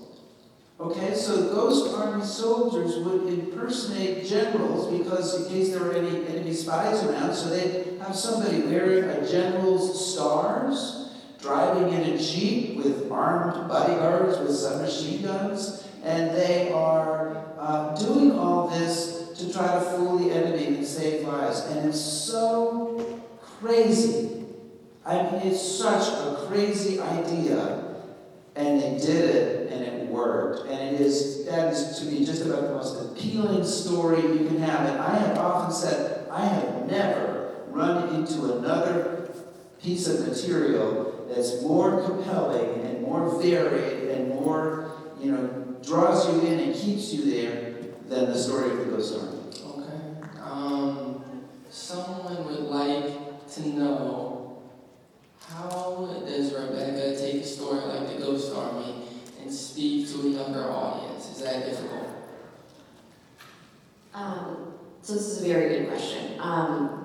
Okay, so Ghost Army soldiers would impersonate generals because in case there were any enemy spies around, so they'd have somebody wearing a general's stars, driving in a jeep with armed bodyguards with submachine guns, and they are doing all this to try to fool the enemy and save lives. And it's so crazy. I mean, it's such a crazy idea. And they did it, and it worked. And that is, to me, just about the most appealing story you can have. And I have often said, I have never run into another piece of material that's more compelling and more varied and more, draws you in and keeps you there than the story of the Ghost Army. Okay. Someone would like to know, how does Rebecca take a story like the Ghost Army and speak to a younger audience? Is that difficult? So this is a very good question.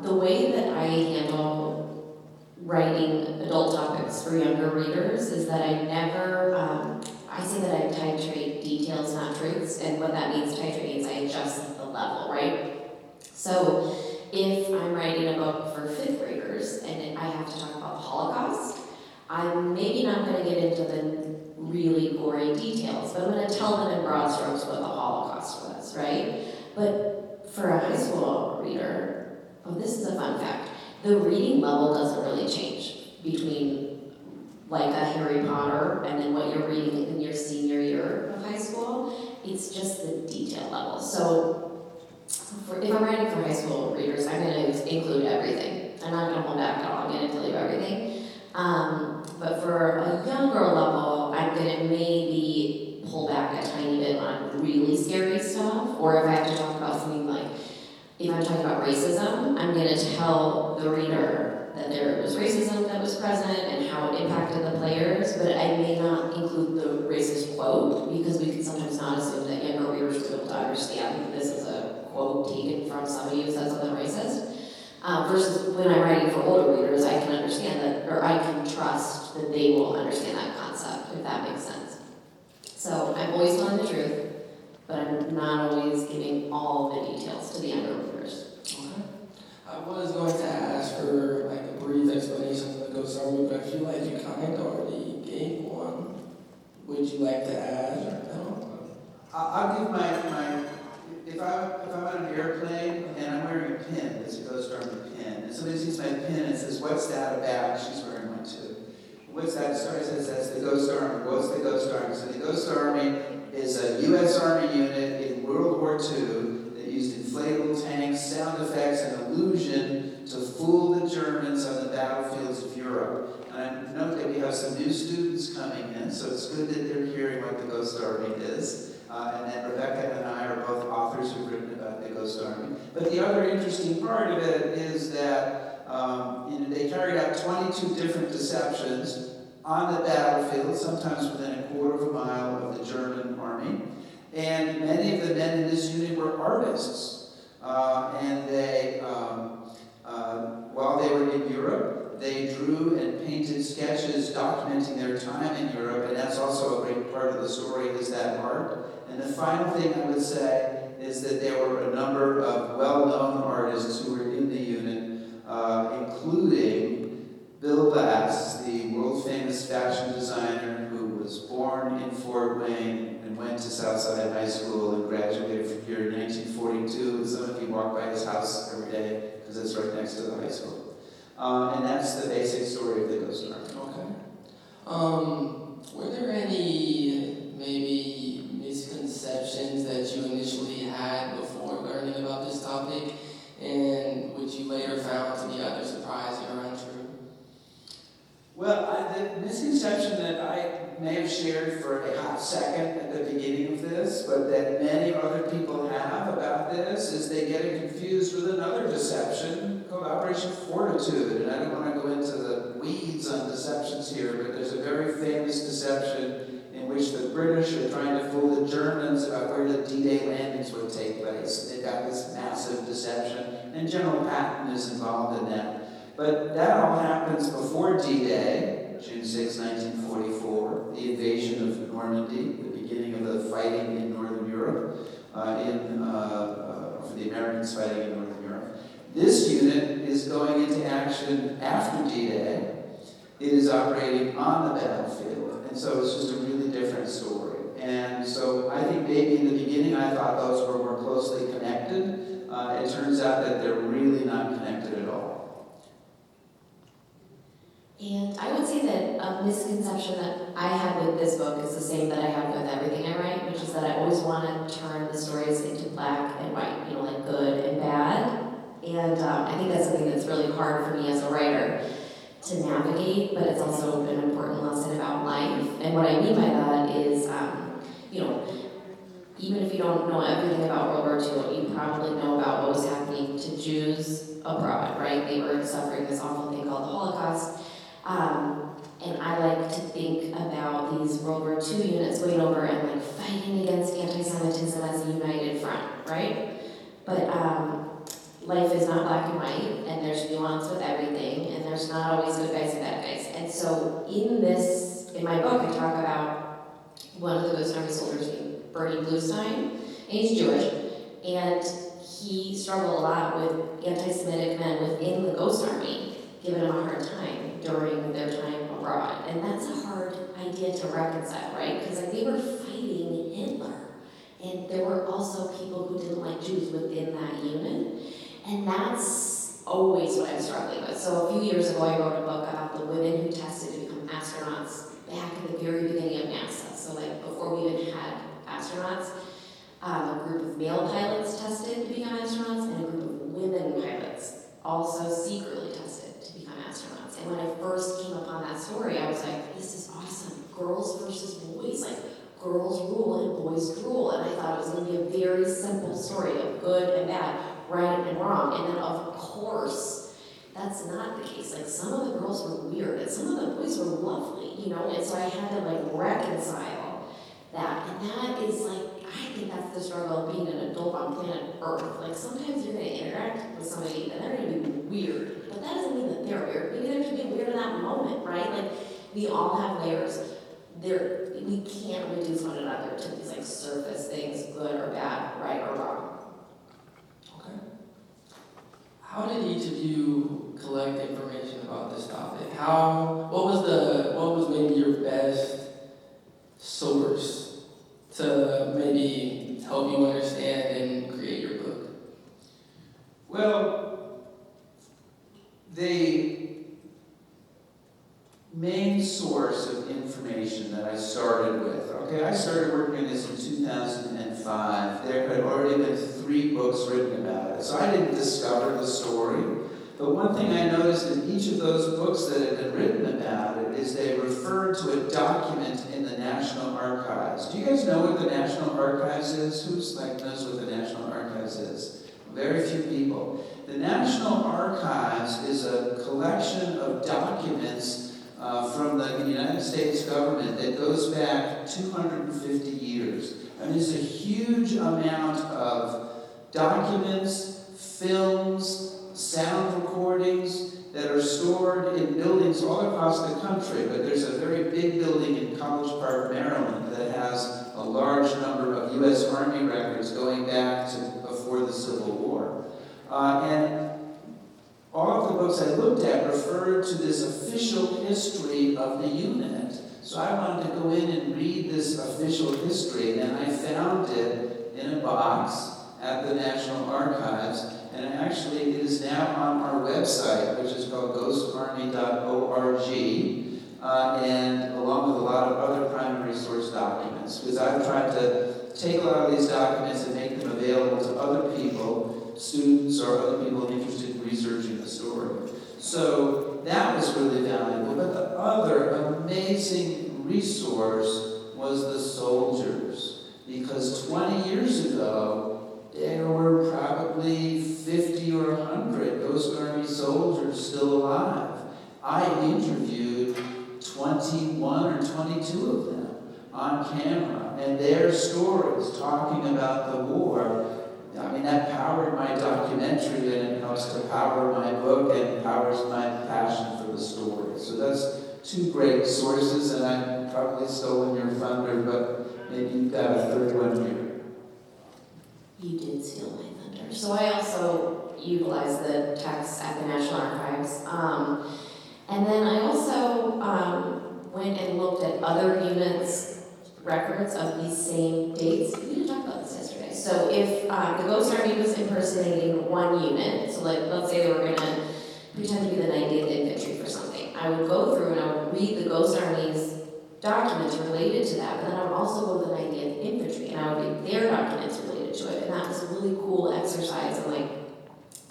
The way that I handle writing adult topics for younger readers is that I never, I say that I titrate details, not truths, and what that means, titrate means I adjust the level, right? So if I'm writing a book for 5th graders and I have to talk about the Holocaust, I'm maybe not going to get into the really gory details, but I'm going to tell them in broad strokes what the Holocaust was, right? But for a high school reader, oh, this is a fun fact, the reading level doesn't really change between like a Harry Potter and then what you're reading in your senior year of high school. It's just the detail level. So if I'm writing for high school readers, I'm going to include everything. I'm not going to hold back at all. I'm going to tell you everything. But for a younger level, I'm going to maybe pull back a tiny bit on really scary stuff. Or if I have to talk about something like, if I'm talking about racism, I'm going to tell the reader that there was racism that was present and how it impacted the players, but I may not include the racist quote because we can sometimes not assume that younger readers will be able to understand that this is a quote taken from somebody who said something racist. Versus when I'm writing for older readers, I can understand that, or I can trust that they will understand that concept, if that makes sense. So I'm always telling the truth, but I'm not always giving all the details to the younger readers. Okay. I was going to ask for like a brief explanation of the Ghost Army, but I feel like you kind of already gave one. Would you like to add or no? I'll give my if I'm on an airplane and I'm wearing a pin, it's a Ghost Army pin, and somebody sees my pin and says, "What's that about?" She's wearing one too. What's that? Story says that's the Ghost Army. What's the Ghost Army? So the Ghost Army is a U.S. Army unit in World War II that used inflatable tanks, sound effects, and illusion to fool the Germans on the battlefields of Europe. And I note that we have some new students coming in, so it's good that they're hearing what the Ghost Army is. And then Rebecca and I are both authors who've written about the Ghost Army. But the other interesting part of it is that they carried out 22 different deceptions on the battlefield, sometimes within a quarter of a mile of the German army. And many of the men in this unit were artists. And they, while they were in Europe, they drew and painted sketches documenting their time in Europe, and that's also a great part of the story, is that art. And the final thing I would say is that there were a number of well-known artists who were in the unit, including Bill Bass, the world-famous fashion designer who was born in Fort Wayne and went to Southside High School and graduated from here in 1942. And some of you walk by his house every day because it's right next to the high school. And that's the basic story of the Ghost Army. Okay. Were there any maybe misconceptions that you initially had before learning about this topic, and which you later found to be either surprising or untrue? Well, the misconception that I may have shared for a hot second at the beginning of this, but that many other people have about this, is they get it confused with another deception called Operation Fortitude. And I don't want to go into the weeds on deceptions here, but there's a very famous deception in which the British are trying to fool the Germans about where the D-Day landings would take place. They've got this massive deception, and General Patton is involved in that. But that all happens before D-Day, June 6, 1944, the invasion of Normandy, the beginning of the fighting in Northern Europe, for the Americans fighting in Northern Europe. This unit is going into action after D-Day. It is operating on the battlefield, and so it's just a really different story. And so I think maybe in the beginning I thought those were more closely connected. It turns out that they're really not connected at all. And I would say that a misconception that I have with this book is the same that I have with everything I write, which is that I always want to turn the stories into black and white, like good and bad. And I think that's something that's really hard for me as a writer to navigate, but it's also an important lesson about life. And what I mean by that is, even if you don't know everything about World War II, you probably know about what was happening to Jews abroad, right? They were suffering this awful thing called the Holocaust. And I like to think about these World War II units going over and fighting against anti-Semitism as a united front, right? But life is not black and white, and there's nuance with everything, and there's not always good guys and bad guys. And so in my book, I talk about one of the Ghost Army soldiers named Bernie Bluestein, and he's Jewish, and he struggled a lot with anti-Semitic men within the Ghost Army, giving him a hard time during their time abroad. And that's a hard idea to reconcile, right? Because like, they were fighting Hitler. And there were also people who didn't like Jews within that unit. And that's always what I'm struggling with. So a few years ago, I wrote a book about the women who tested to become astronauts back in the very beginning of NASA. So like before we even had astronauts, a group of male pilots tested to become astronauts, and a group of women pilots also secretly tested to become astronauts. And when I first came upon that story, I was like, this is awesome. Girls versus boys. Like, girls rule and boys rule. And I thought it was going to be a very simple story of good and bad, right and wrong. And then, of course, that's not the case. Like, some of the girls were weird, and some of the boys were lovely, you know? And so I had to, like, reconcile that. And that is, like, I think that's the struggle of being an adult on planet Earth. Like, sometimes you're going to interact with somebody and they're going to be weird. But that doesn't mean that they're weird. Maybe they're just being weird in that moment, right? Like, we all have layers. We can't reduce one another to these, like, surface things, good or bad, right or wrong. Okay. How did each of you collect information about this topic? What was maybe your best source to maybe help you understand and create your book? Well, the main source of information that I started with, I started working on this in 2005. There had already been 3 books written about it, so I didn't discover the story. But one thing I noticed in each of those books that had been written about it is they referred to a document in the National Archives. Do you guys know what the National Archives is? Who's knows what the National Archives is? Very few people. The National Archives is a collection of documents from the United States government that goes back 250 years. I mean, it's a huge amount of documents, films, sound recordings that are stored in buildings all across the country, but there's a very big building in College Park, Maryland that has a large number of U.S. Army records going back to before the Civil War. And all of the books I looked at referred to this official history of the unit. So I wanted to go in and read this official history, and I found it in a box at the National Archives. And actually, it is now on our website, which is called ghostarmy.org, and along with a lot of other primary source documents. Because I've tried to take a lot of these documents and make them available to other people, students or other people interested in researching the story. So that was really valuable. But the other amazing resource was the soldiers. Because 20 years ago, there were probably 50 or 100 Ghost Army soldiers still alive. I interviewed 21 or 22 of them on camera, and their stories talking about the war, I mean, that powered my documentary, and it helps to power my book and powers my passion for the story. So that's 2 great sources, and I've probably stolen your thunder, but maybe you've got a third one here. You did steal my thunder. So I also utilized the text at the National Archives. And then I also went and looked at other units' records of these same dates. We didn't talk about this yesterday. So if the Ghost Army was impersonating one unit, so like let's say they were going to pretend to be the 90th Infantry for something, I would go through and I would read the Ghost Army's documents related to that, but then I would also go to the 90th Infantry and I would read their documents related to it. And that was a really cool exercise in like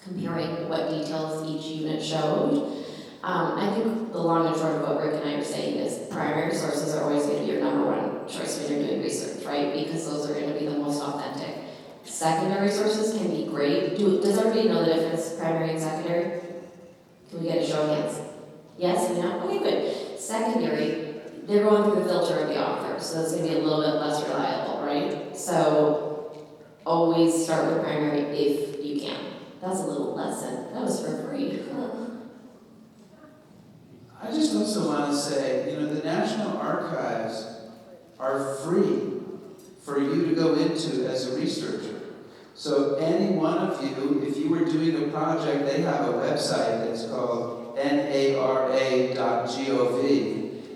comparing what details each unit showed. I think the long and short of what Rick and I are saying is primary sources are always going to be your number one choice when you're doing research, right? Because those are going to be the most authentic. Secondary sources can be great. Does everybody know the difference, primary and secondary? Can we get a show of hands? Yes, we know? Okay, good. Secondary, they're going through the filter of the author, so that's going to be a little bit less reliable, right? So always start with primary if you can. That's a little lesson. That was for free. I just also want to say, the National Archives are free for you to go into as a researcher. So any one of you, if you were doing a project, they have a website that's called nara.gov.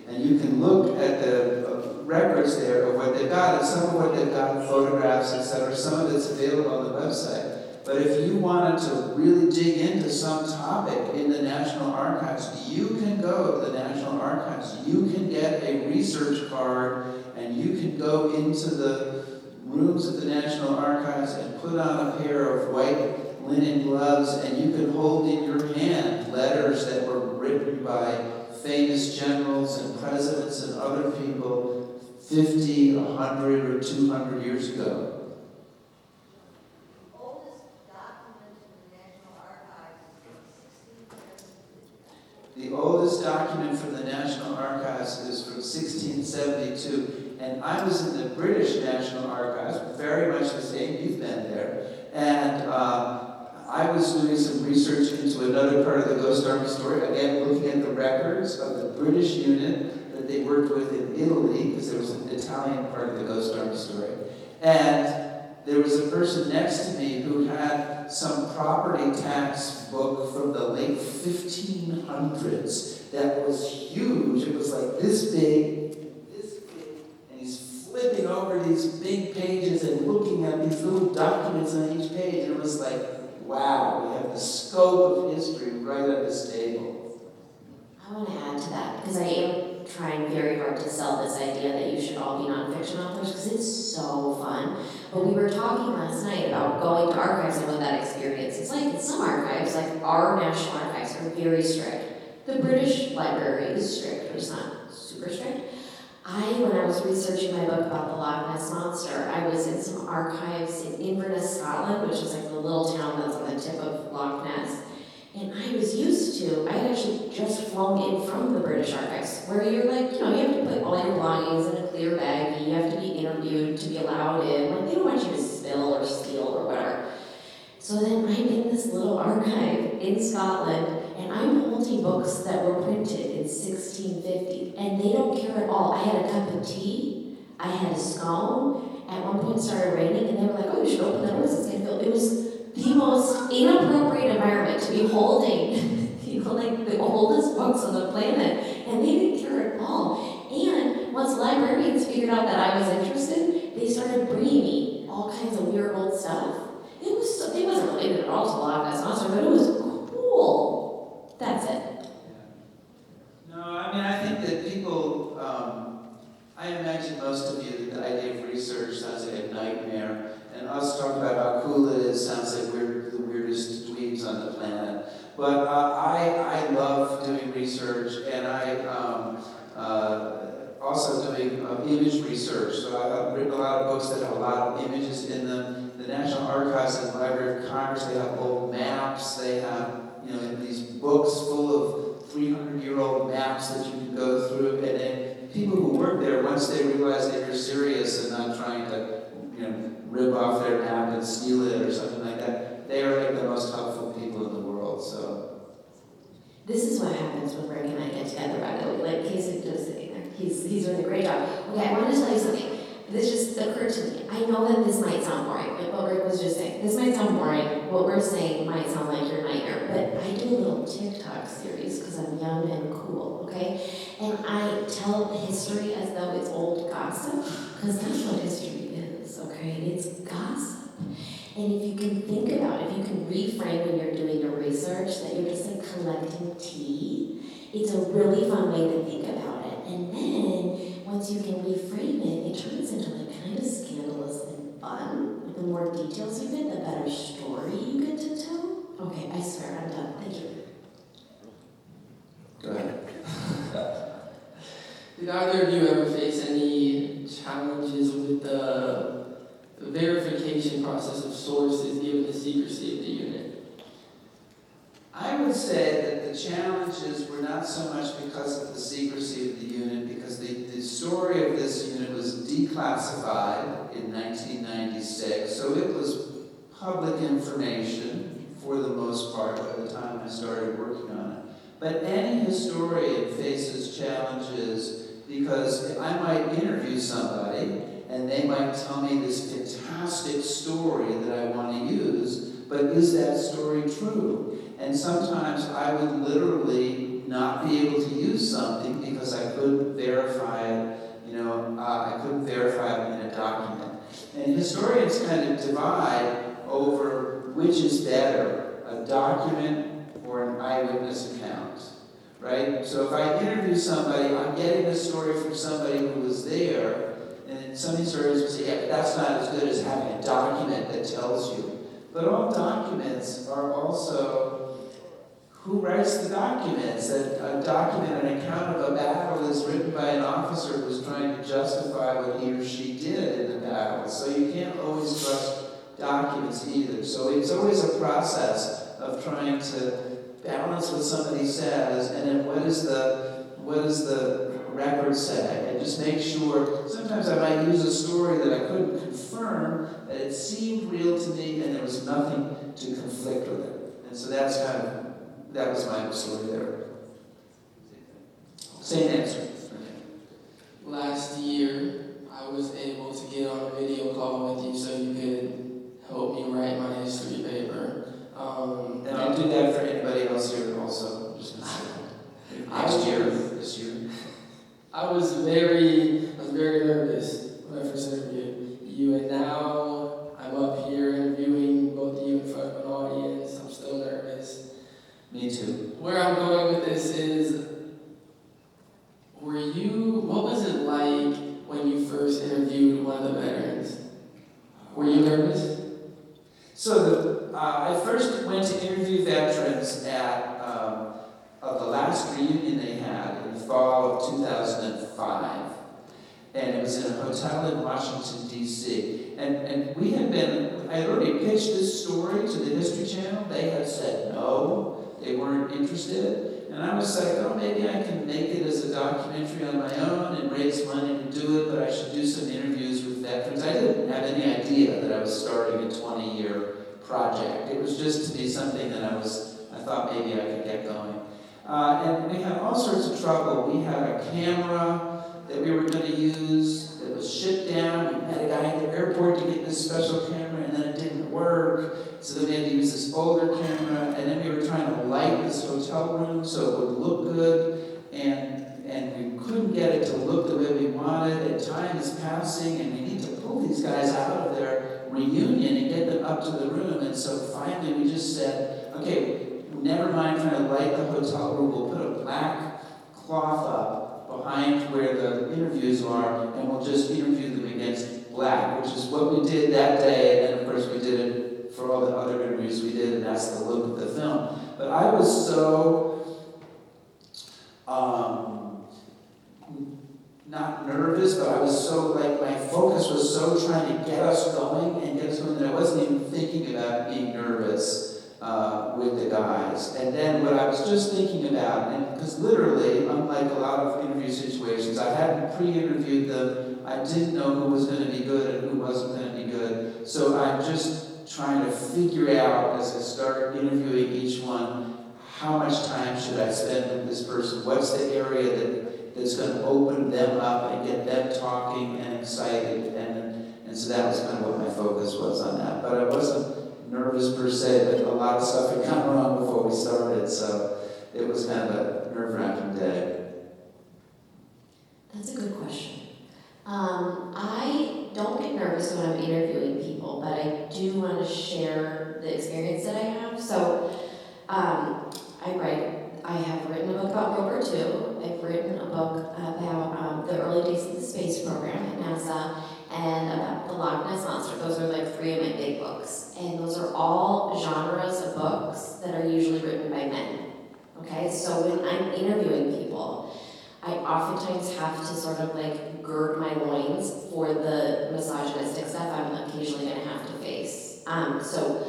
And you can look at the records there of what they've got, and some of what they've got, photographs, etc. Some of it's available on the website. But if you wanted to really dig into some topic in the National Archives, you can go to the National Archives. You can get a research card, and you can go into the rooms at the National Archives and put on a pair of white linen gloves, and you can hold in your hand letters that were written by famous generals and presidents and other people 50, 100, or 200 years ago. The oldest document from the National Archives is from 1672, and I was in the British National Archives, very much the same, you've been there, and I was doing some research into another part of the Ghost Army story, again looking at the records of the British unit that they worked with in Italy, because there was an Italian part of the Ghost Army story, and there was a person next to me who had some property tax book from the late 1500s that was huge. It was like this big, and he's flipping over these big pages and looking at these little documents on each page, and it was like, wow, we have the scope of history right at this table. I want to add to that, because I am trying very hard to sell this idea that you should all be nonfiction authors, because it's so fun. But we were talking last night about going to archives and what that experience is like. In some archives, like our National Archives, are very strict. The British Library is strict, but it's not super strict. When I was researching my book about the Loch Ness Monster, I was in some archives in Inverness, Scotland, which is like the little town that's on the tip of Loch Ness. And I was used to, I had actually just flown in from the British Archives, where you're like, you have to put all your belongings in a clear bag, and you have to be interviewed to be allowed in. Like, they don't want you to spill or steal or whatever. So then I'm in this little archive in Scotland, and I'm holding books that were printed in 1650, and they don't care at all. I had a cup of tea, I had a scone. At one point it started raining, and they were like, oh, you should open the doors, it's gonna fill. It was the most inappropriate environment to be holding, like the oldest books on the planet, and they didn't care at all. And once librarians figured out that I was interested, they started bringing me all kinds of weird old stuff. It wasn't related at all to Loch Ness Monster, but it was cool. That's it. No, I mean, I think that people, I imagine most of you, the idea of research sounds like a nightmare. And us talking about how cool it is sounds like we're the weirdest dweebs on the planet. But I love doing research, and I also doing image research. So I've written a lot of books that have a lot of images in them. The National Archives and the Library of Congress, they have old maps. They have these books full of 300-year-old maps that you can go through. And then people who work there, once they realize that you're serious and not trying to rip off their map and steal it or something like that, they are like the most helpful people in the world. So This is what happens when Rick and I get together, by the way. Like, Kasich just sitting there. He's doing a great job. Okay, I wanted to tell you something. This just occurred to me. I know that this might sound boring, like what Rick was just saying. This might sound boring. What we're saying might sound like your nightmare, but I do a little TikTok series because I'm young and cool, okay? And I tell history as though it's old gossip, because that's what history is, okay? It's gossip. And if you can think about it, if you can reframe when you're doing your research that you're just like collecting tea, it's a really fun way to think about it. And then, once you can reframe it, it turns into like kind of scandalous and fun. The more details you get, the better story you get to tell. Okay, I swear, I'm done. Thank you. go ahead. Did either of you ever face any challenges with the verification process of sources given the secrecy of the unit? I would say that the challenges were not so much because of the secrecy of the unit, because the story of this unit was declassified in 1996, so it was public information for the most part by the time I started working on it. But any historian faces challenges because I might interview somebody and they might tell me this fantastic story that I want to use, but is that story true? And sometimes I would literally not be able to use something because I couldn't verify it, I couldn't verify it in a document. And historians kind of divide over which is better, a document or an eyewitness account, right? So if I interview somebody, I'm getting a story from somebody who was there, and some historians will say, yeah, but that's not as good as having a document that tells you. But all documents are also who writes the documents. That a document, an account of a battle is written by an officer who's trying to justify what he or she did in the battle. So you can't always trust documents either. So it's always a process of trying to balance what somebody says and then what does the record say, and just make sure. Sometimes I might use a story that I couldn't confirm, that it seemed real to me and there was nothing to conflict with it. And so that was my story there. Same answer. Last year, I was able to get on a video call with you so you could help me write my history paper. And I'll do that for anybody else here also. Just gonna say this year. I was very nervous when I first interviewed you, and now I'm up here interviewing both of you in front of an audience. I'm still nervous. Me too. Where I'm going with this is, what was it like when you first interviewed one of the veterans? Were you nervous? So I first went to interview veterans at the last reunion they had in the fall of 2005. And it was in a hotel in Washington, D.C. And we had I had already pitched this story to the History Channel. They had said no, they weren't interested. And I was like, oh, maybe I can make it as a documentary on my own and raise money to do it, but I should do some interviews with veterans. I didn't have any idea that I was starting a 20-year project. It was just to be something that I thought maybe I could get going. And we had all sorts of trouble. We had a camera that we were going to use that was shipped down. We met a guy at the airport to get this special camera, and then it didn't work. So then we had to use this older camera, and then we were trying to light this hotel room so it would look good, and we couldn't get it to look the way we wanted, and time is passing, and we need to pull these guys out of their reunion and get them up to the room. And so finally we just said, okay, never mind trying to light the hotel room, we'll put a black cloth up behind where the interviews are, and we'll just interview them against black, which is what we did that day, and then of course we did it for all the other interviews we did, and that's the look of the film. But I was so not nervous, but I was so, my focus was so trying to get us going that I wasn't even thinking about being nervous with the guys. And then what I was just thinking about, and because literally, unlike a lot of interview situations, I hadn't pre-interviewed them, I didn't know who was going to be good and who wasn't going to be good. So I'm just trying to figure out, as I start interviewing each one, how much time should I spend with this person? What's the area that's going to open them up and get them talking and excited? And so that was kind of what my focus was on that. But I wasn't nervous per se, but a lot of stuff had gone wrong before we started, so it was kind of a nerve-wracking day. That's a good question. I don't get nervous when I'm interviewing people, but I do want to share the experience that I have. So I have written a book about World War II. I've written a book about the early days of the space program at NASA, and about the Loch Ness Monster. Those are like 3 of my big books. And those are all genres of books that are usually written by men. Okay, so when I'm interviewing people, I oftentimes have to sort of like gird my loins for the misogynistic stuff I'm occasionally going to have to face. So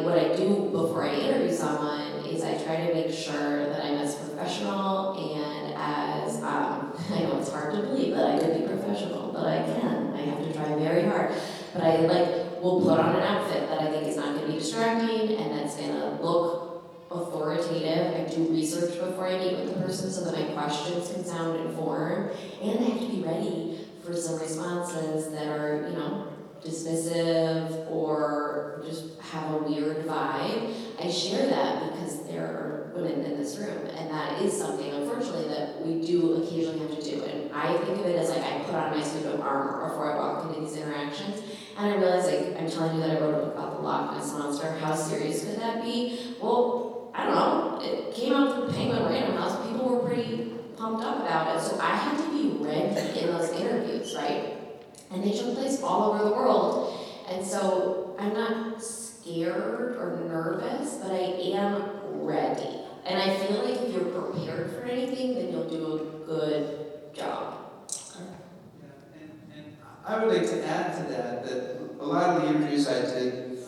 what I do before I interview someone is I try to make sure that I'm as professional and as, I know it's hard to believe that I could be professional, but I can. I have to try very hard. But I will put on an outfit that I think is not going to be distracting and that's going to look authoritative. I do research before I meet with the person so that my questions can sound informed. And I have to be ready for some responses that are, dismissive or just have a weird vibe. I share that because there are women in this room, and that is something, unfortunately, that we do occasionally have to do. And I think of it as like I put on my suit of armor before I walk into these interactions, and I realize, like, I'm telling you that I wrote a book about the Loch Ness Monster. How serious could that be? Well, I don't know. It came out through Penguin Random House. People were pretty pumped up about it, so I had to be ready in those interviews, right? And they took place all over the world, and so I'm not scared or nervous, but I am ready. And I feel like if you're prepared for anything, then you'll do a good job. And I would like to add to that a lot of the interviews I did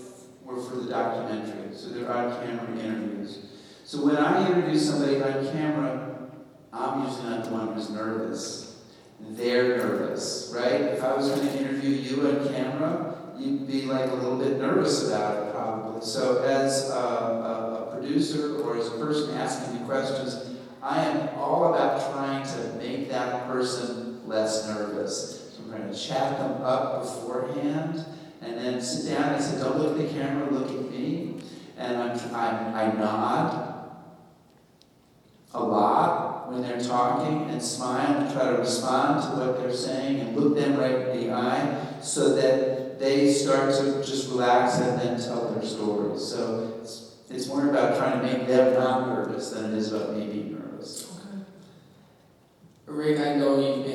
were for the documentary, so they're on-camera interviews. So when I interview somebody on camera, I'm usually not the one who's nervous. They're nervous, right? If I was going to interview you on camera, you'd be like a little bit nervous about it probably. So as a producer or as a person asking me questions, I am all about trying to make that person less nervous. So I'm trying to chat them up beforehand and then sit down and say, don't look at the camera, look at me. And I nod a lot when they're talking and smile and try to respond to what they're saying and look them right in the eye so that they start to just relax and then tell their stories. So it's more about trying to make them not nervous than it is about me being nervous. Okay. Rick, I know you've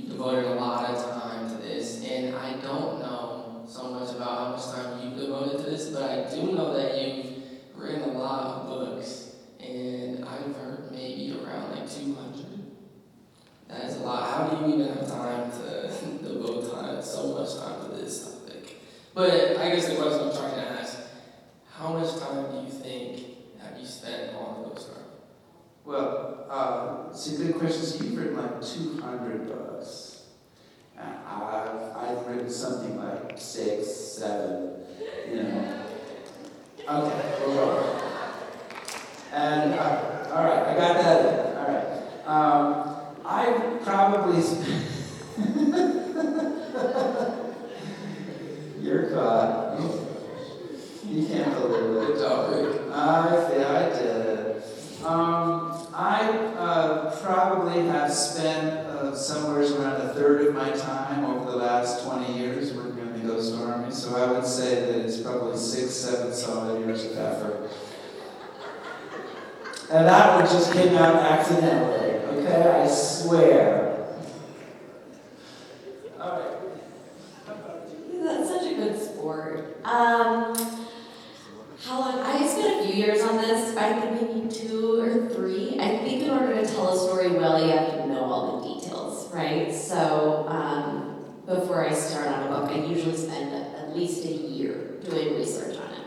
devoted a lot of time to this, and I don't know so much about how much time you've devoted to this, but I do know that you've written a lot of books. And I've heard maybe around like 200. That is a lot. How do you even have time to devote so much time to this topic? But I guess the question I'm trying to ask, how much time do you think have you spent on the book start? Well, it's a good question. So you've written like 200 books. I've written something like 6, 7, you know. Okay, we'll go. And, all right, I got that in. All right. I probably You're caught. You can't believe it. Good job, Rick. I did it. I probably have spent somewhere around a third of my time over the last 20 years working on the Ghost Army, so I would say that it's probably 6, 7 solid years of effort. And that one just came out accidentally, okay? I swear. All right. That's such a good sport. How long? I spent a few years on this. I think maybe 2 or 3. I think in order to tell a story well, you have to know all the details, right? So before I start on a book, I usually spend at least a year doing research on it,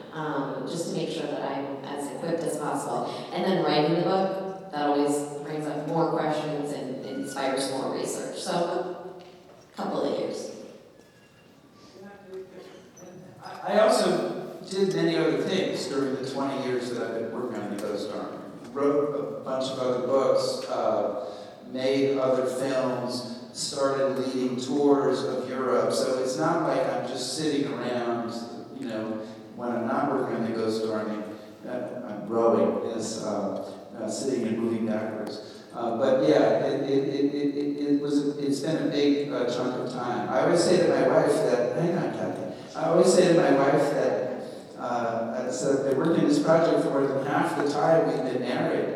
just to make sure that I'm as equipped as possible. And then writing the book, that always brings up more questions and inspires more research. So a couple of years. I also did many other things during the 20 years that I've been working on the Ghost Army. Wrote a bunch of other books, made other films, started leading tours of Europe. So it's not like I'm just sitting around, you know, when I'm not working on the Ghost Army. I'm rowing, is sitting and moving backwards. But yeah, it's been a big chunk of time. I always say to my wife that, hang on, Kathy. I always say to my wife that I've been working on this project for more than half the time we've been married.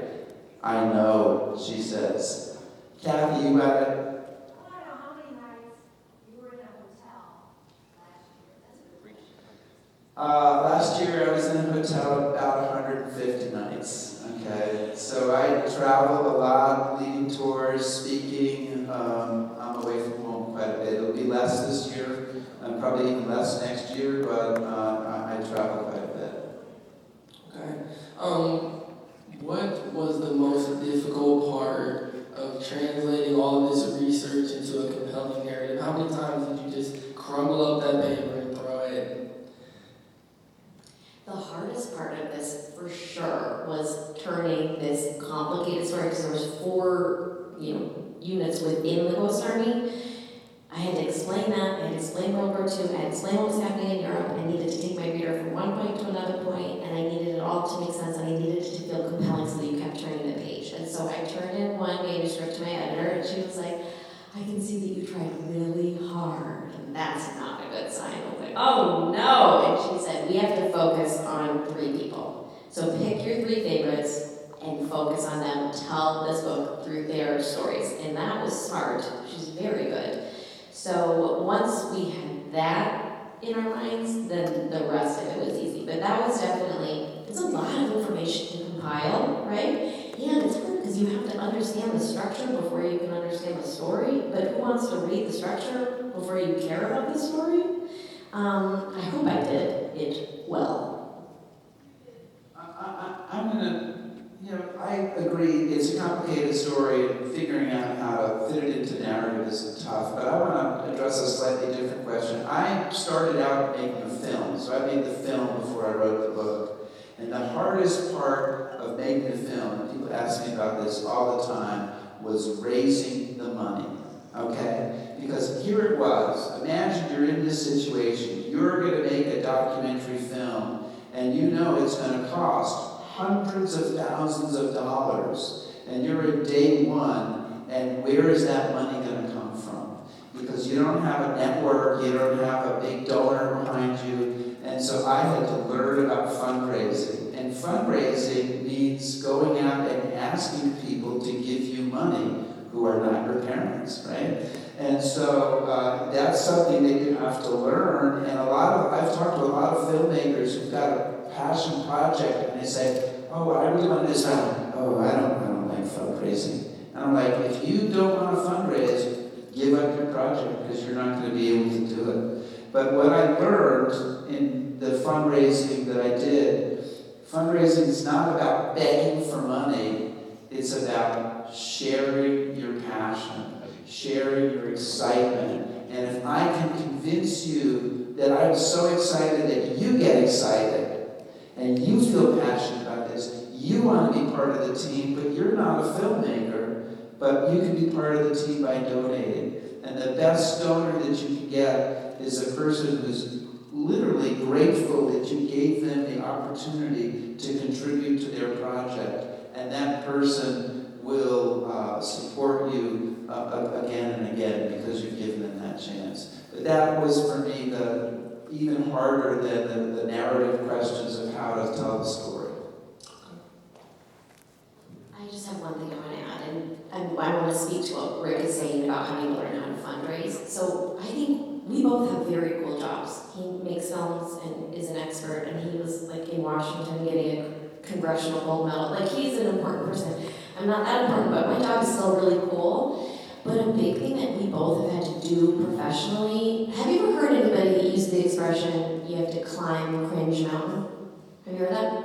I know, she says. Kathy, you got it? I don't know how many nights you were in a hotel last year. That's a good question. Last year I was in a hotel about 150 nights. Okay, so I travel a lot, leading tours, speaking. I'm away from home quite a bit. It'll be less this year. Probably even less next year, but I travel quite a bit. Okay. What was the most difficult part of translating all of this research into a compelling narrative? How many times did you just crumble up that paper and throw it? The hardest part of this, for sure, was turning this complicated story, because there was 4, units within the Ghost Army. I had to explain explain that, I had to explain World War II, I had to explain what was happening in Europe, I needed to take my reader from one point to another point, and I needed it all to make sense, and I needed it to feel compelling so that you kept turning the page. And so I turned in one manuscript to my editor, and she was like, I can see that you tried really hard, and that's not a good sign. I was like, oh no! And she said, we have to focus on 3 people. So pick your 3 favorites and focus on them. Tell this book through their stories. And that was smart. She's very good. So once we had that in our minds, then the rest of it was easy. But that was definitely, it's a lot of information to compile, right? And it's hard because you have to understand the structure before you can understand the story. But who wants to read the structure before you care about the story? I hope I did it well. I'm gonna, I agree, it's a complicated story, and figuring out how to fit it into narrative is tough, but I want to address a slightly different question. I started out making a film, so I made the film before I wrote the book. And the hardest part of making the film, and people ask me about this all the time, was raising the money, okay? Because here it was, imagine you're in this situation, you're going to make a documentary film, and you know it's going to cost hundreds of thousands of dollars, and you're at day 1, and where is that money going to come from? Because you don't have a network, you don't have a big donor behind you, and so I had to learn about fundraising. And fundraising means going out and asking people to give you money who are not your parents, right? And so that's something that you have to learn. And I've talked to a lot of filmmakers who've got a passion project, and they say, oh, I really want this film. Oh, I don't like fundraising. And I'm like, if you don't want to fundraise, give up your project because you're not going to be able to do it. But what I learned in the fundraising that I did, fundraising is not about begging for money. It's about sharing your passion, sharing your excitement. And if I can convince you that I'm so excited that you get excited, and you feel passionate about this, you want to be part of the team, but you're not a filmmaker, but you can be part of the team by donating. And the best donor that you can get is a person who's literally grateful that you gave them the opportunity to contribute to their project. And that person will support you again and again because you've given them that chance. But that was, for me, even harder than the narrative questions of how to tell the story. I just have one thing I want to add, and I want to speak to what Rick is saying about having to learn how to fundraise. So I think we both have very cool jobs. He makes films and is an expert, and he was like in Washington getting a congressional gold medal. Like, he's an important person. I'm not that important, but my job is still really cool. But a big thing that we both have had to do professionally, have you ever heard anybody use the expression, you have to climb the cringe mountain? Have you heard that?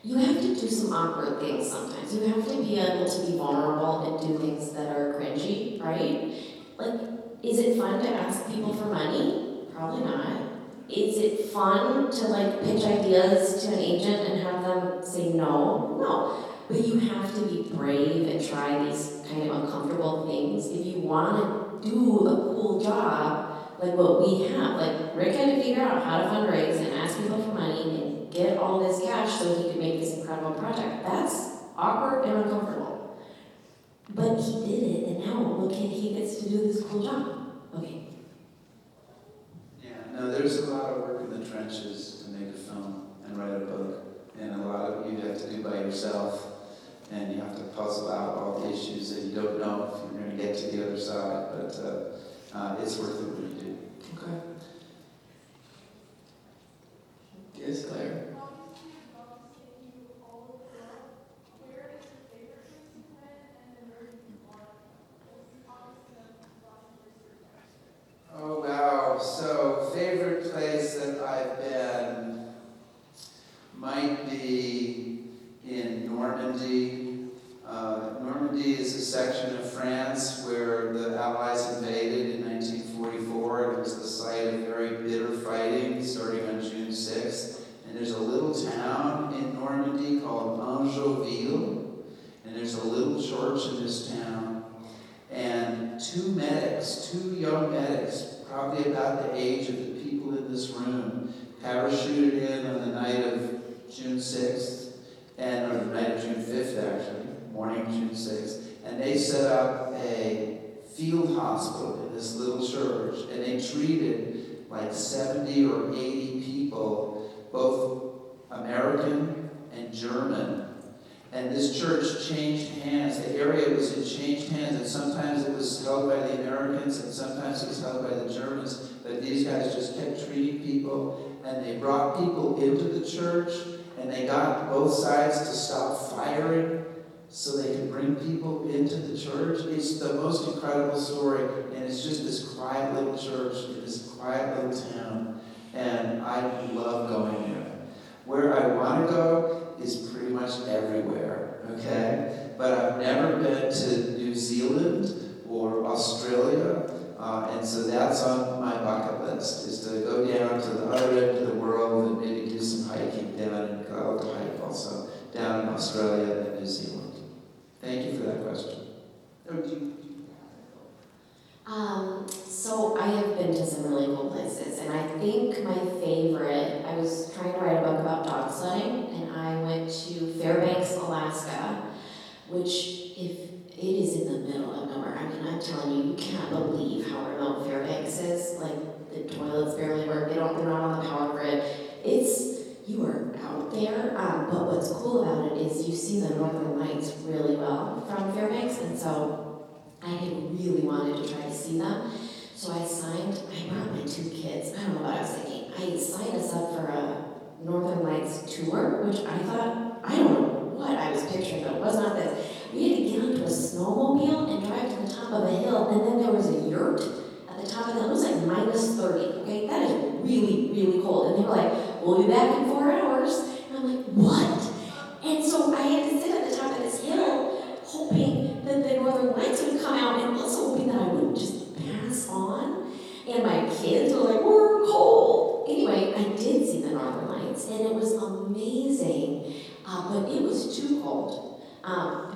You have to do some awkward things sometimes. You have to be able to be vulnerable and do things that are cringy, right? Like, is it fun to ask people for money? Probably not. Is it fun to like pitch ideas to an agent and have them say no? No. But you have to be brave and try these kind of uncomfortable things if you want to do a cool job like what we have. Like, Rick had to figure out how to fundraise and ask people for money and get all this cash so he could make this incredible project. That's awkward and uncomfortable. But he did it, and now look, he gets to do this cool job. Okay. Yeah, no, there's a lot of work in the trenches to make a film and write a book. And a lot of you have to do by yourself. And you have to puzzle out all the issues that you don't know if you're going to get to the other side. But it's worth it when you do. Okay. Yes, Claire. Oh, wow. So, favorite place that I've been might be in Normandy. Normandy is a section of France where the Allies invaded in 1944. It was the site of probably about the age of the people in this room, parachuted in on the night of June 6th, or the night of June 5th actually, morning of June 6th, and they set up a field hospital in this little church, and they treated like 70 or 80 people, both American and German. And this church changed hands. The area was in changed hands, and sometimes it was held by the Americans, and sometimes it was held by the Germans. But these guys just kept treating people, and they brought people into the church, and they got both sides to stop firing so they could bring people into the church. It's the most incredible story, and it's just this quiet little church in this quiet little town, and I love going there. Where I want to go is pretty much everywhere, okay? But I've never been to New Zealand or Australia, and so that's on my bucket list, is to go down to the other end of the world and maybe do some hiking down, and I love to hike also, down in Australia and New Zealand. Thank you for that question. So I have been to some really cool places, and I think my favorite, I was trying to write a book about dog sledding, and I went to Fairbanks, Alaska, which if it is in the middle of nowhere. I mean, I'm telling you, you can't believe how remote Fairbanks is. Like, the toilets barely work, they're not on the power grid. You are out there, but what's cool about it is you see the northern lights really well from Fairbanks, and so I had really wanted to try to see them. So I brought my 2 kids. I don't know what I was thinking. I signed us up for a Northern Lights tour, which I thought, I don't know what I was picturing, but it was not this. We had to get onto a snowmobile and drive to the top of a hill, and then there was a yurt at the top of the hill. It was like -30, okay? That is really, really cold. And they were like, we'll be back in 4 hours. And I'm like, what? And so I had to sit at the top of this hill, hoping that the Northern Lights would come out, and also hoping that I wouldn't just pass on. And my kids were like, we're cold. Anyway, I did see the Northern Lights, and it was amazing, but it was too cold.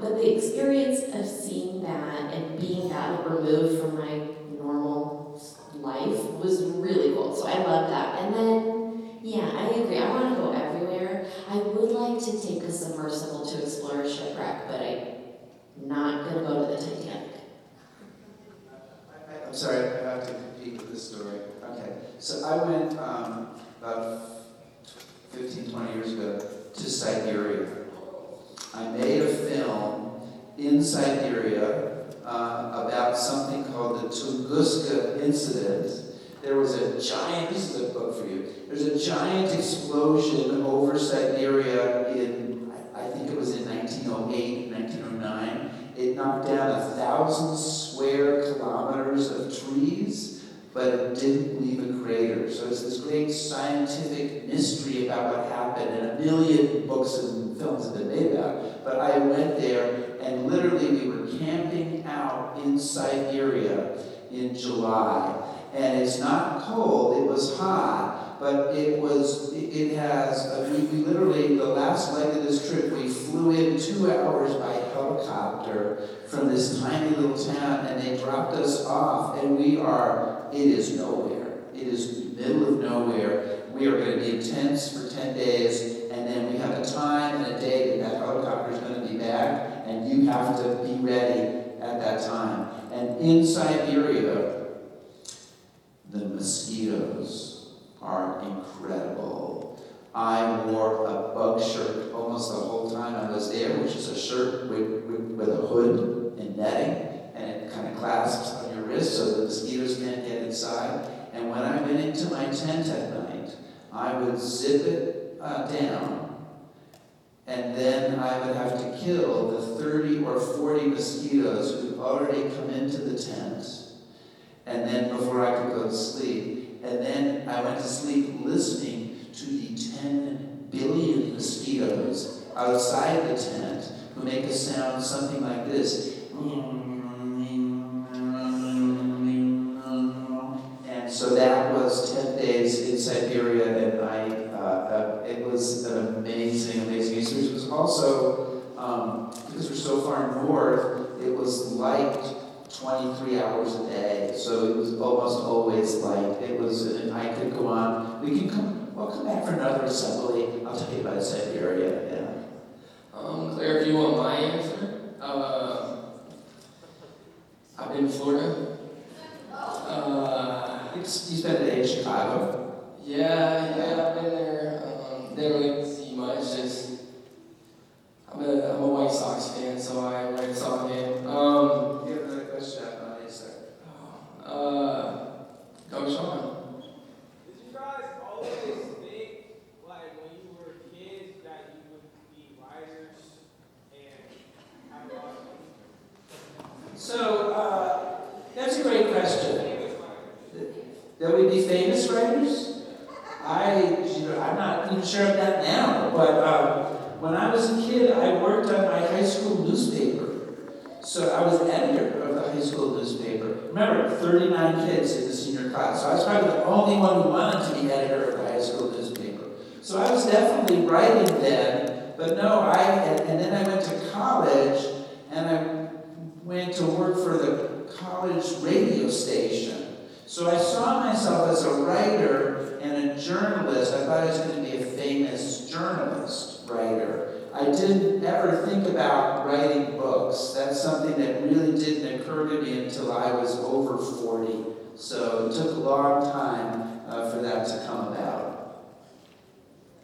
But the experience of seeing that and being that removed from my normal life was really cool. So I loved that. And then, yeah, I agree. I want to go everywhere. I would like to take a submersible to explore a shipwreck, but I'm not going to go to the Titanic. I'm sorry, I have to compete with this story. Okay, so I went about 15, 20 years ago to Siberia. I made a film in Siberia about something called the Tunguska incident. There was a giant, this is a book for you, there's a giant explosion over Siberia in, I think it was in 1908, 1909. It knocked down 1,000 square kilometers of trees, but it didn't leave a crater. So it's this great scientific mystery about what happened, and 1 million books and films have been made about it. But I went there, and literally we were camping out in Siberia in July. And it's not cold, it was hot, but we literally, the last leg of this trip, we flew in 2 hours by helicopter from this tiny little town, and they dropped us off, and it is nowhere. It is the middle of nowhere. We are going to be in tents for 10 days, and then we have a time and a date that helicopter is going to be back, and you have to be ready at that time. And in Siberia, the mosquitoes are incredible. I wore a bug shirt almost the whole time I was there, which is a shirt with a hood and netting, and it kind of clasps on your wrist so the mosquitoes can't get inside. And when I went into my tent at night, I would zip it down, and then I would have to kill the 30 or 40 mosquitoes who'd already come into the tent. And then before I could go to sleep. And then I went to sleep listening to the 10 billion mosquitoes outside the tent who make a sound something like this. And so that was 10 days in Siberia, and it was an amazing experience. It was also, because we're so far north, it was like 23 hours a day, so it was almost always like, it was, and I could go on. We'll come back for another assembly. I'll tell you about Siberia, yeah. Claire, if you want my answer, I've been to Florida. You spent a day in Chicago? Yeah, I've been there. Didn't really see much. Just I'm a White Sox fan, so I went and saw a game. You have another question? I don't know, sir. Coach Sean. Did you guys always think, like, when you were kids, that you would be writers and have a lot of So, that's a great question. famous writers? That we'd be famous writers? I'm not even sure of that now, but when I was a kid, I worked on my high school newspaper. So I was editor of the high school newspaper. Remember, 39 kids in the senior class, so I was probably the only one who wanted to be editor of the high school newspaper. So I was definitely writing then, but no, and then I went to college, and I went to work for the college radio station. So I saw myself as a writer and a journalist. I thought I was going to be a famous journalist, writer. I didn't ever think about writing books. That's something that really didn't occur to me until I was over 40. So it took a long time for that to come about.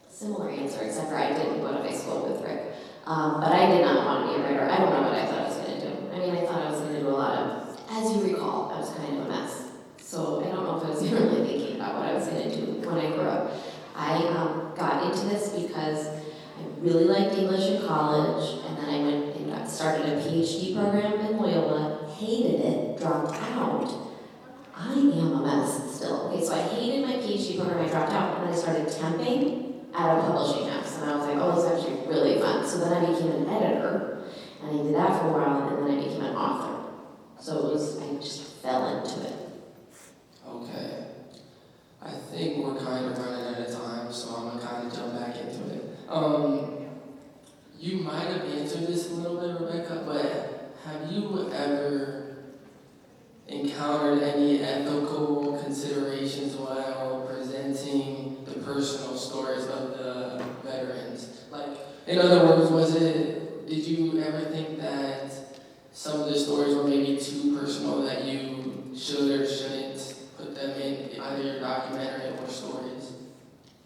Similar answer, except for I didn't go to high school with Rick. But I did not want to be a writer. I don't know what I thought I was going to do. I mean, I thought I was going to do a lot of, as you recall, I was kind of a mess. So I don't know if I was even really thinking about what I was going to do when I grew up. I got into this because I really liked English in college, and then I went and started a PhD program in Loyola, hated it, dropped out. I am a mess still. Okay, so I hated my PhD program, I dropped out, and then I started temping at a publishing house, and I was like, oh, this is actually really fun. So then I became an editor, and I did that for a while, and then I became an author. So I just fell into it. Okay. I think we're kind of running out of time, so I'm gonna kind of jump back into it. You might have answered this a little bit, Rebecca, but have you ever encountered any ethical considerations while presenting the personal stories of the veterans? Like, in other words, did you ever think that some of the stories were maybe too personal that you should or shouldn't put them in either your documentary or stories?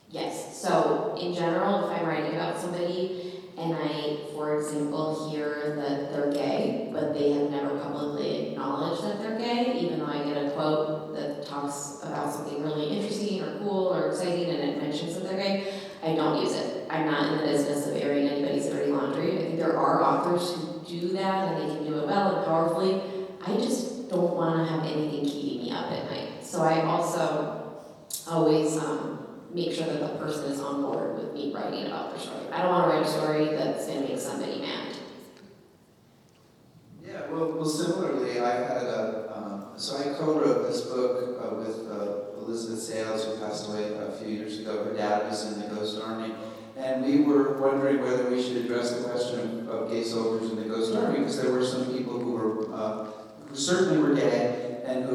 Yes, so in general, if I'm writing about somebody and I, for example, hear that they're gay, but they have never publicly acknowledged that they're gay, even though I get a quote that talks about something really interesting or cool or exciting and it mentions that they're gay, I don't use it. I'm not in the business of airing anybody's dirty laundry. I think there are authors who do that and they can do it well and powerfully. I just don't want to have anything keeping me up at night. So I also always make sure that the person is on board with me writing about their story. I don't want to write a story that's going to make somebody mad. Yeah, well similarly, I had so I co-wrote this book with Elizabeth Sales, who passed away a few years ago. Her dad was in the Ghost Army, and we were wondering whether we should address the question of gay soldiers in the Ghost Army, because there were some people who certainly were gay, and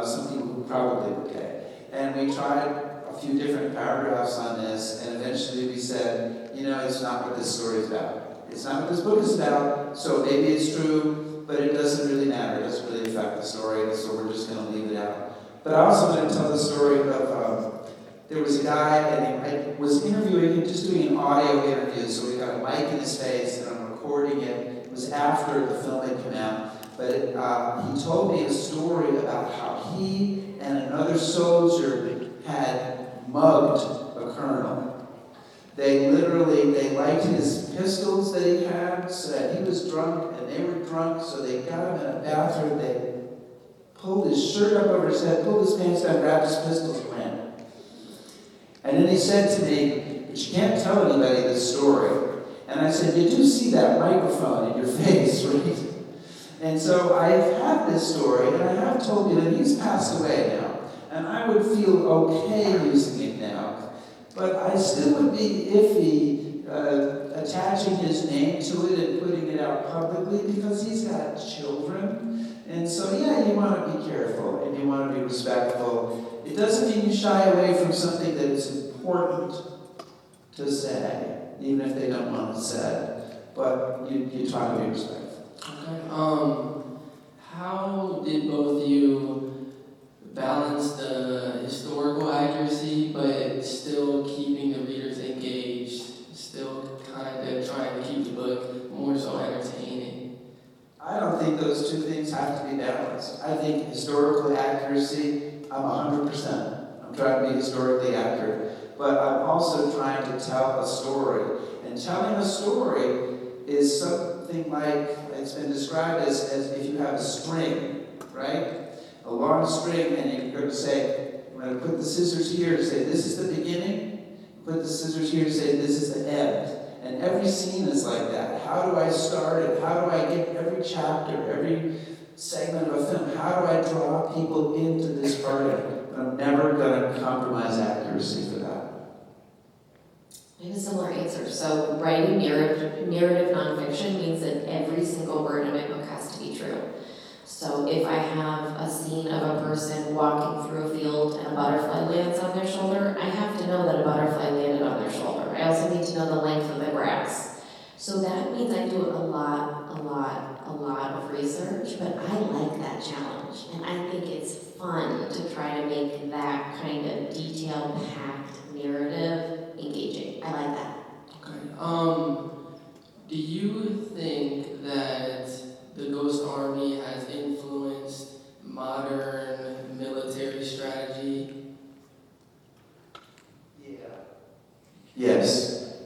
some people who probably were gay. And we tried a few different paragraphs on this, and eventually we said, it's not what this story is about. It's not what this book is about, so maybe it's true, but it doesn't really matter. It doesn't really affect the story, so we're just going to leave it out. But I also want to tell the story of, there was a guy, and I was interviewing him, just doing an audio interview, so we got a mic in his face, and I'm recording it. It was after the film had come out. But he told me a story about how he and another soldier had mugged a colonel. They liked his pistols that he had, so that he was drunk and they were drunk, so they got him in a bathroom, they pulled his shirt up over his head, pulled his pants down, grabbed his pistols and ran. And then he said to me, but you can't tell anybody this story. And I said, you do see that microphone in your face, right? And so I've had this story, and I have told you that he's passed away now, and I would feel okay using it now, but I still would be iffy attaching his name to it and putting it out publicly because he's got children. And so, yeah, you want to be careful and you want to be respectful. It doesn't mean you shy away from something that is important to say, even if they don't want it said. But you try to be respectful. Okay. How did both of you balance the historical accuracy, but still keeping the readers engaged, still kind of trying to keep the book more so entertaining? I don't think those two things have to be balanced. I think historical accuracy, I'm 100%. I'm trying to be historically accurate. But I'm also trying to tell a story. And telling a story is something like, it's been described as if you have a string, right? A long string, and you're going to say, I'm going to put the scissors here to say this is the beginning, put the scissors here to say this is the end. And every scene is like that. How do I start it? How do I get every chapter, every segment of a film? How do I draw people into this part of it? But I'm never going to compromise accuracy for that. I have a similar answer. So writing narrative nonfiction means that every single word in my book has to be true. So if I have a scene of a person walking through a field and a butterfly lands on their shoulder, I have to know that a butterfly landed on their shoulder. I also need to know the length of the grass. So that means I do a lot of research, but I like that challenge. And I think it's fun to try to make that kind of detail-packed narrative engaging. I like that. Okay. Do you think that the Ghost Army has influenced modern military strategy? Yeah. Yes.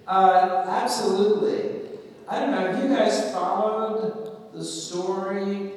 Absolutely. I don't know, have you guys followed the story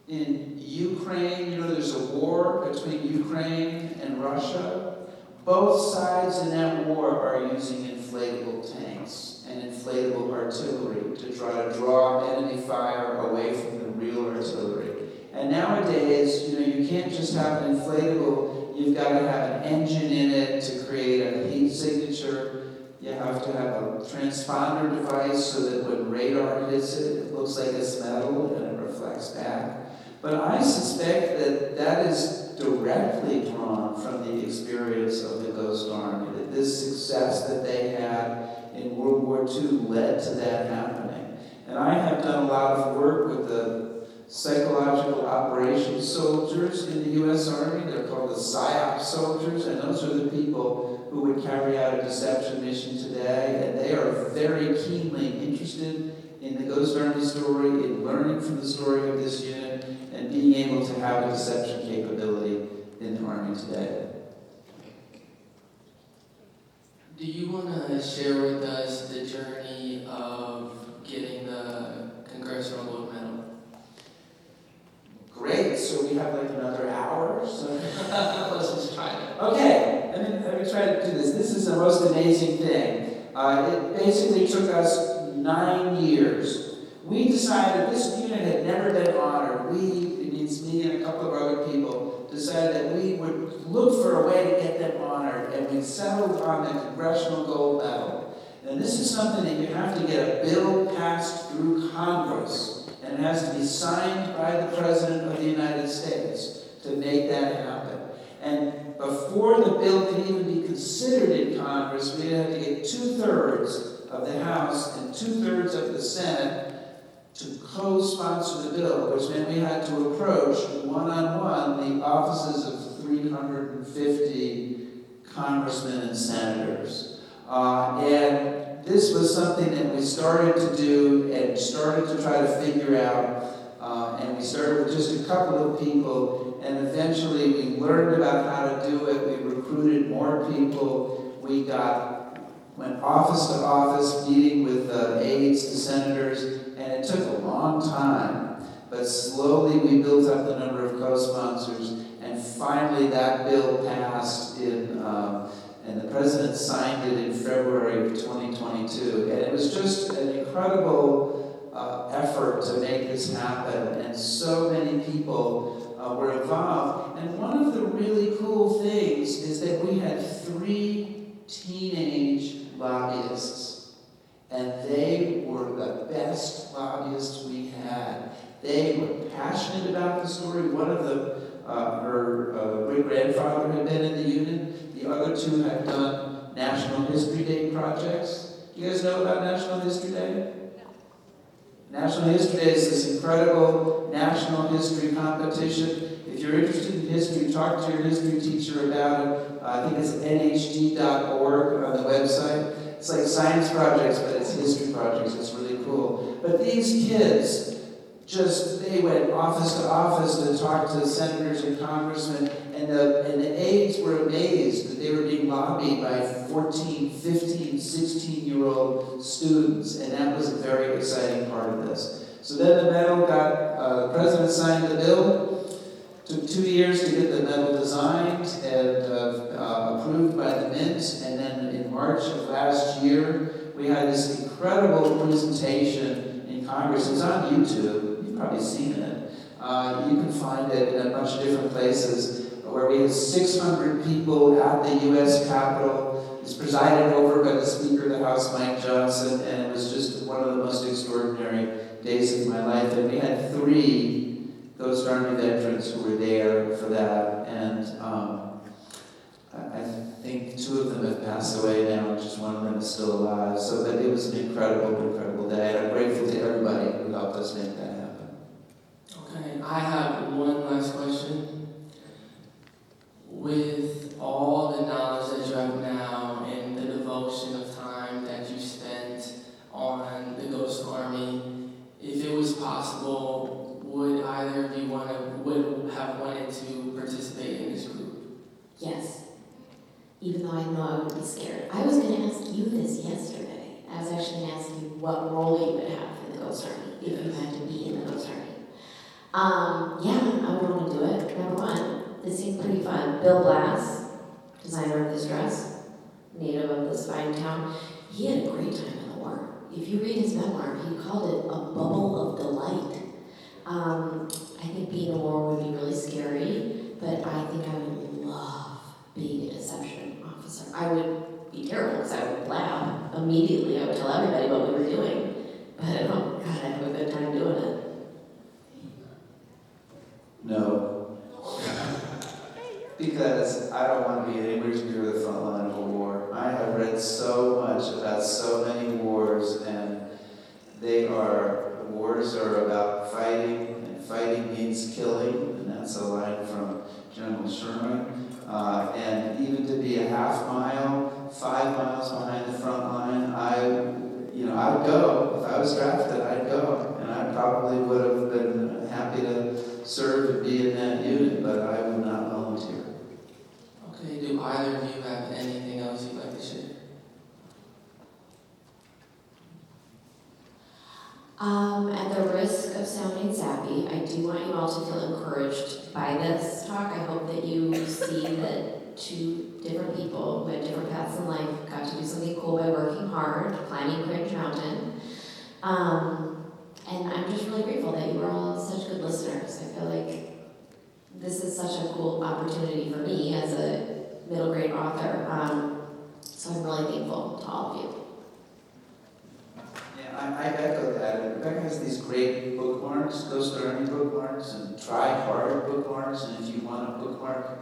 in Ukraine? You know, there's a war between Ukraine and Russia. Both sides in that war are using inflatable tanks and inflatable artillery to try to draw enemy fire away from the real artillery. And nowadays, you know, you can't just have an inflatable, you've got to have an engine in it to create a heat signature. You have to have a transponder device so that when radar hits it, it looks like it's metal and it reflects back. But I suspect that that is directly drawn from the experience of the Ghost Army, that this success that they had in World War II led to that happening. And I have done a lot of work with the psychological operations soldiers in the U.S. Army. They're called the PSYOP soldiers, and those are the people who would carry out a deception mission today, and they are very keenly interested in the Ghost Army story, in learning from the story of this unit, and being able to have a deception capability in the Army today. Do you want to share with us the journey of getting the Congressional Gold Medal? Great, so we have like another hour, so Let's just try it. okay, let me try to do this. This is the most amazing thing. It basically took us 9 years. We decided this unit had never been honored. It means me and a couple of other people, decided that we would look for a way to get them honored, and we settled on the Congressional Gold Medal. And this is something that you have to get a bill passed through Congress, and it has to be signed by the President of the United States to make that happen. And before the bill can even be considered in Congress, we had to get 2/3 of the House and 2/3 of the Senate to co-sponsor the bill, which meant we had to approach one-on-one the offices of 350 congressmen and senators. And this was something that we started to do and started to try to figure out. And we started with just a couple of people, and eventually we learned about how to do it. We recruited more people. We went office to office, meeting with aides to senators, and it took a long time. But slowly we built up the number of co-sponsors, and finally that bill passed and the president signed it in February of 2022. And it was just an incredible effort to make this happen, and so many people were involved. And one of the really cool things is that we had 3 teenage her great-grandfather had been in the unit. The other two had done National History Day projects. Do you guys know about National History Day? National History Day is this incredible national history competition. If you're interested in history, talk to your history teacher about it. I think it's nhd.org on the website. It's like science projects, but it's history projects. It's really cool. But these kids, they went office to office to talk to senators and congressmen, and the aides were amazed that they were being lobbied by 14, 15, 16-year-old students, and that was a very exciting part of this. So then the medal the president signed the bill. Took 2 years to get the medal designed and approved by the Mint, and then in March of last year, we had this incredible presentation in Congress. It's on YouTube. You've probably seen it. You can find it in a bunch of different places where we had 600 people at the U.S. Capitol. It's presided over by the Speaker of the House, Mike Johnson, and it was just one of the most extraordinary days of my life. And we had 3 Ghost Army veterans who were there for that, and I think 2 of them have passed away now, just one of them is still alive. So that it was an incredible, incredible day, and I'm grateful to everybody who helped us make that happen. Okay, I have one last question. With all the knowledge that you have now and the devotion of time that you spent on the Ghost Army, if it was possible, would either of you would have wanted to participate in this group? Yes. Even though I know I would be scared. I was going to ask you this yesterday. I was actually going to ask you what role you would have in the Ghost Army if you had to be in the Ghost Army. Yeah, I would want to do it. Number one, this seemed pretty fun. Bill Blass, designer of this dress, native of this fine town, he had a great time in the war. If you read his memoir, he called it a bubble of delight. I think being in a war would be really scary, but I think I would love being a deception officer. I would be terrible because I would blab immediately. I would tell everybody what we were doing, but oh God, I'd have a good time doing it. No. Because I don't want to be anywhere near the front line of a war. I have read so much about so many wars, and wars are about fighting, and fighting means killing, and that's a line from General Sherman. And even to be a half mile, 5 miles behind the front line, I'd go. If I was drafted, I'd go. And I probably would have been happy to serve and be in that unit, but I would not volunteer. Okay, do either of you have anything else you'd like to share? At the risk of sounding sappy, I do want you all to feel encouraged by this talk. I hope that you see that 2 different people who had different paths in life got to do something cool by working hard, climbing Cringe Mountain. And I'm just really grateful that you were all such good listeners. I feel like this is such a cool opportunity for me as a middle grade author. So I'm really thankful to all of you. I echo that. And Rebecca has these great bookmarks, Ghost Army bookmarks, and Try Hard bookmarks, and if you want a bookmark,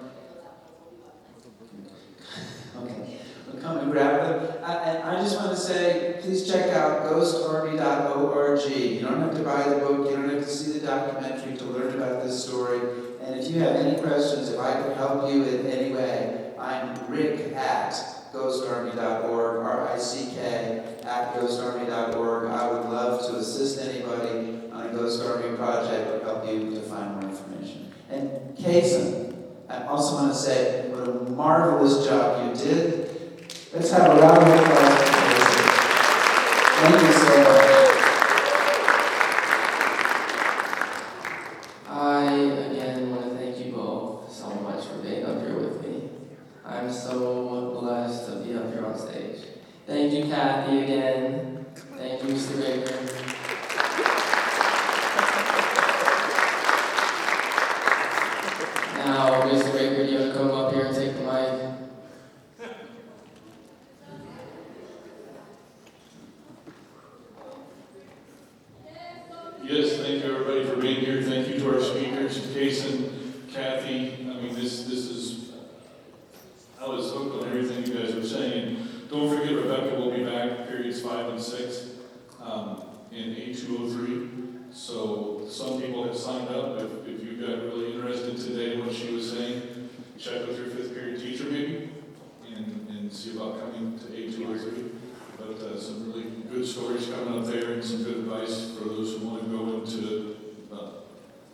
okay, well, come and grab them. I just want to say, please check out ghostarmy.org. You don't have to buy the book, you don't have to see the documentary to learn about this story. And if you have any questions, if I can help you in any way, I'm Rick at ghostarmy.org, RICK@ghostarmy.org. I would love to assist anybody on a Ghost Army project or help you to find more information. And Kaysen, I also want to say what a marvelous job you did. Let's have a round of applause for Kaysen. Thank you so much. I, again, want to thank you both so much for being up here with me. I'm so blessed to be up here on stage. Thank you, Kathy, again. Thank you, Mr. Baker. Now, Mr. Baker, do you want to come up here and take the mic? Yes, thank you everybody for being here. Thank you to our speakers, Jason, Kathy, me. I mean, this is, I was hooked on everything you guys were saying. Don't forget, Rebecca will be back periods 5 and 6 in A203. So some people have signed up. If you got really interested today in what she was saying, check with your 5th period teacher maybe and see about coming to A203. But some really good stories coming up there and some good advice for those who want to go into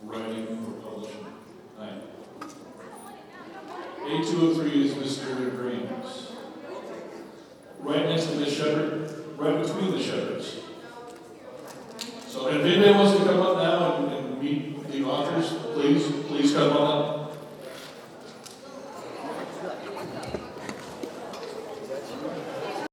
writing or publishing. All right. A203 is Mr. Graham's. Right next to Miss Shepherd, right between the Shepherds. So if anybody wants to come up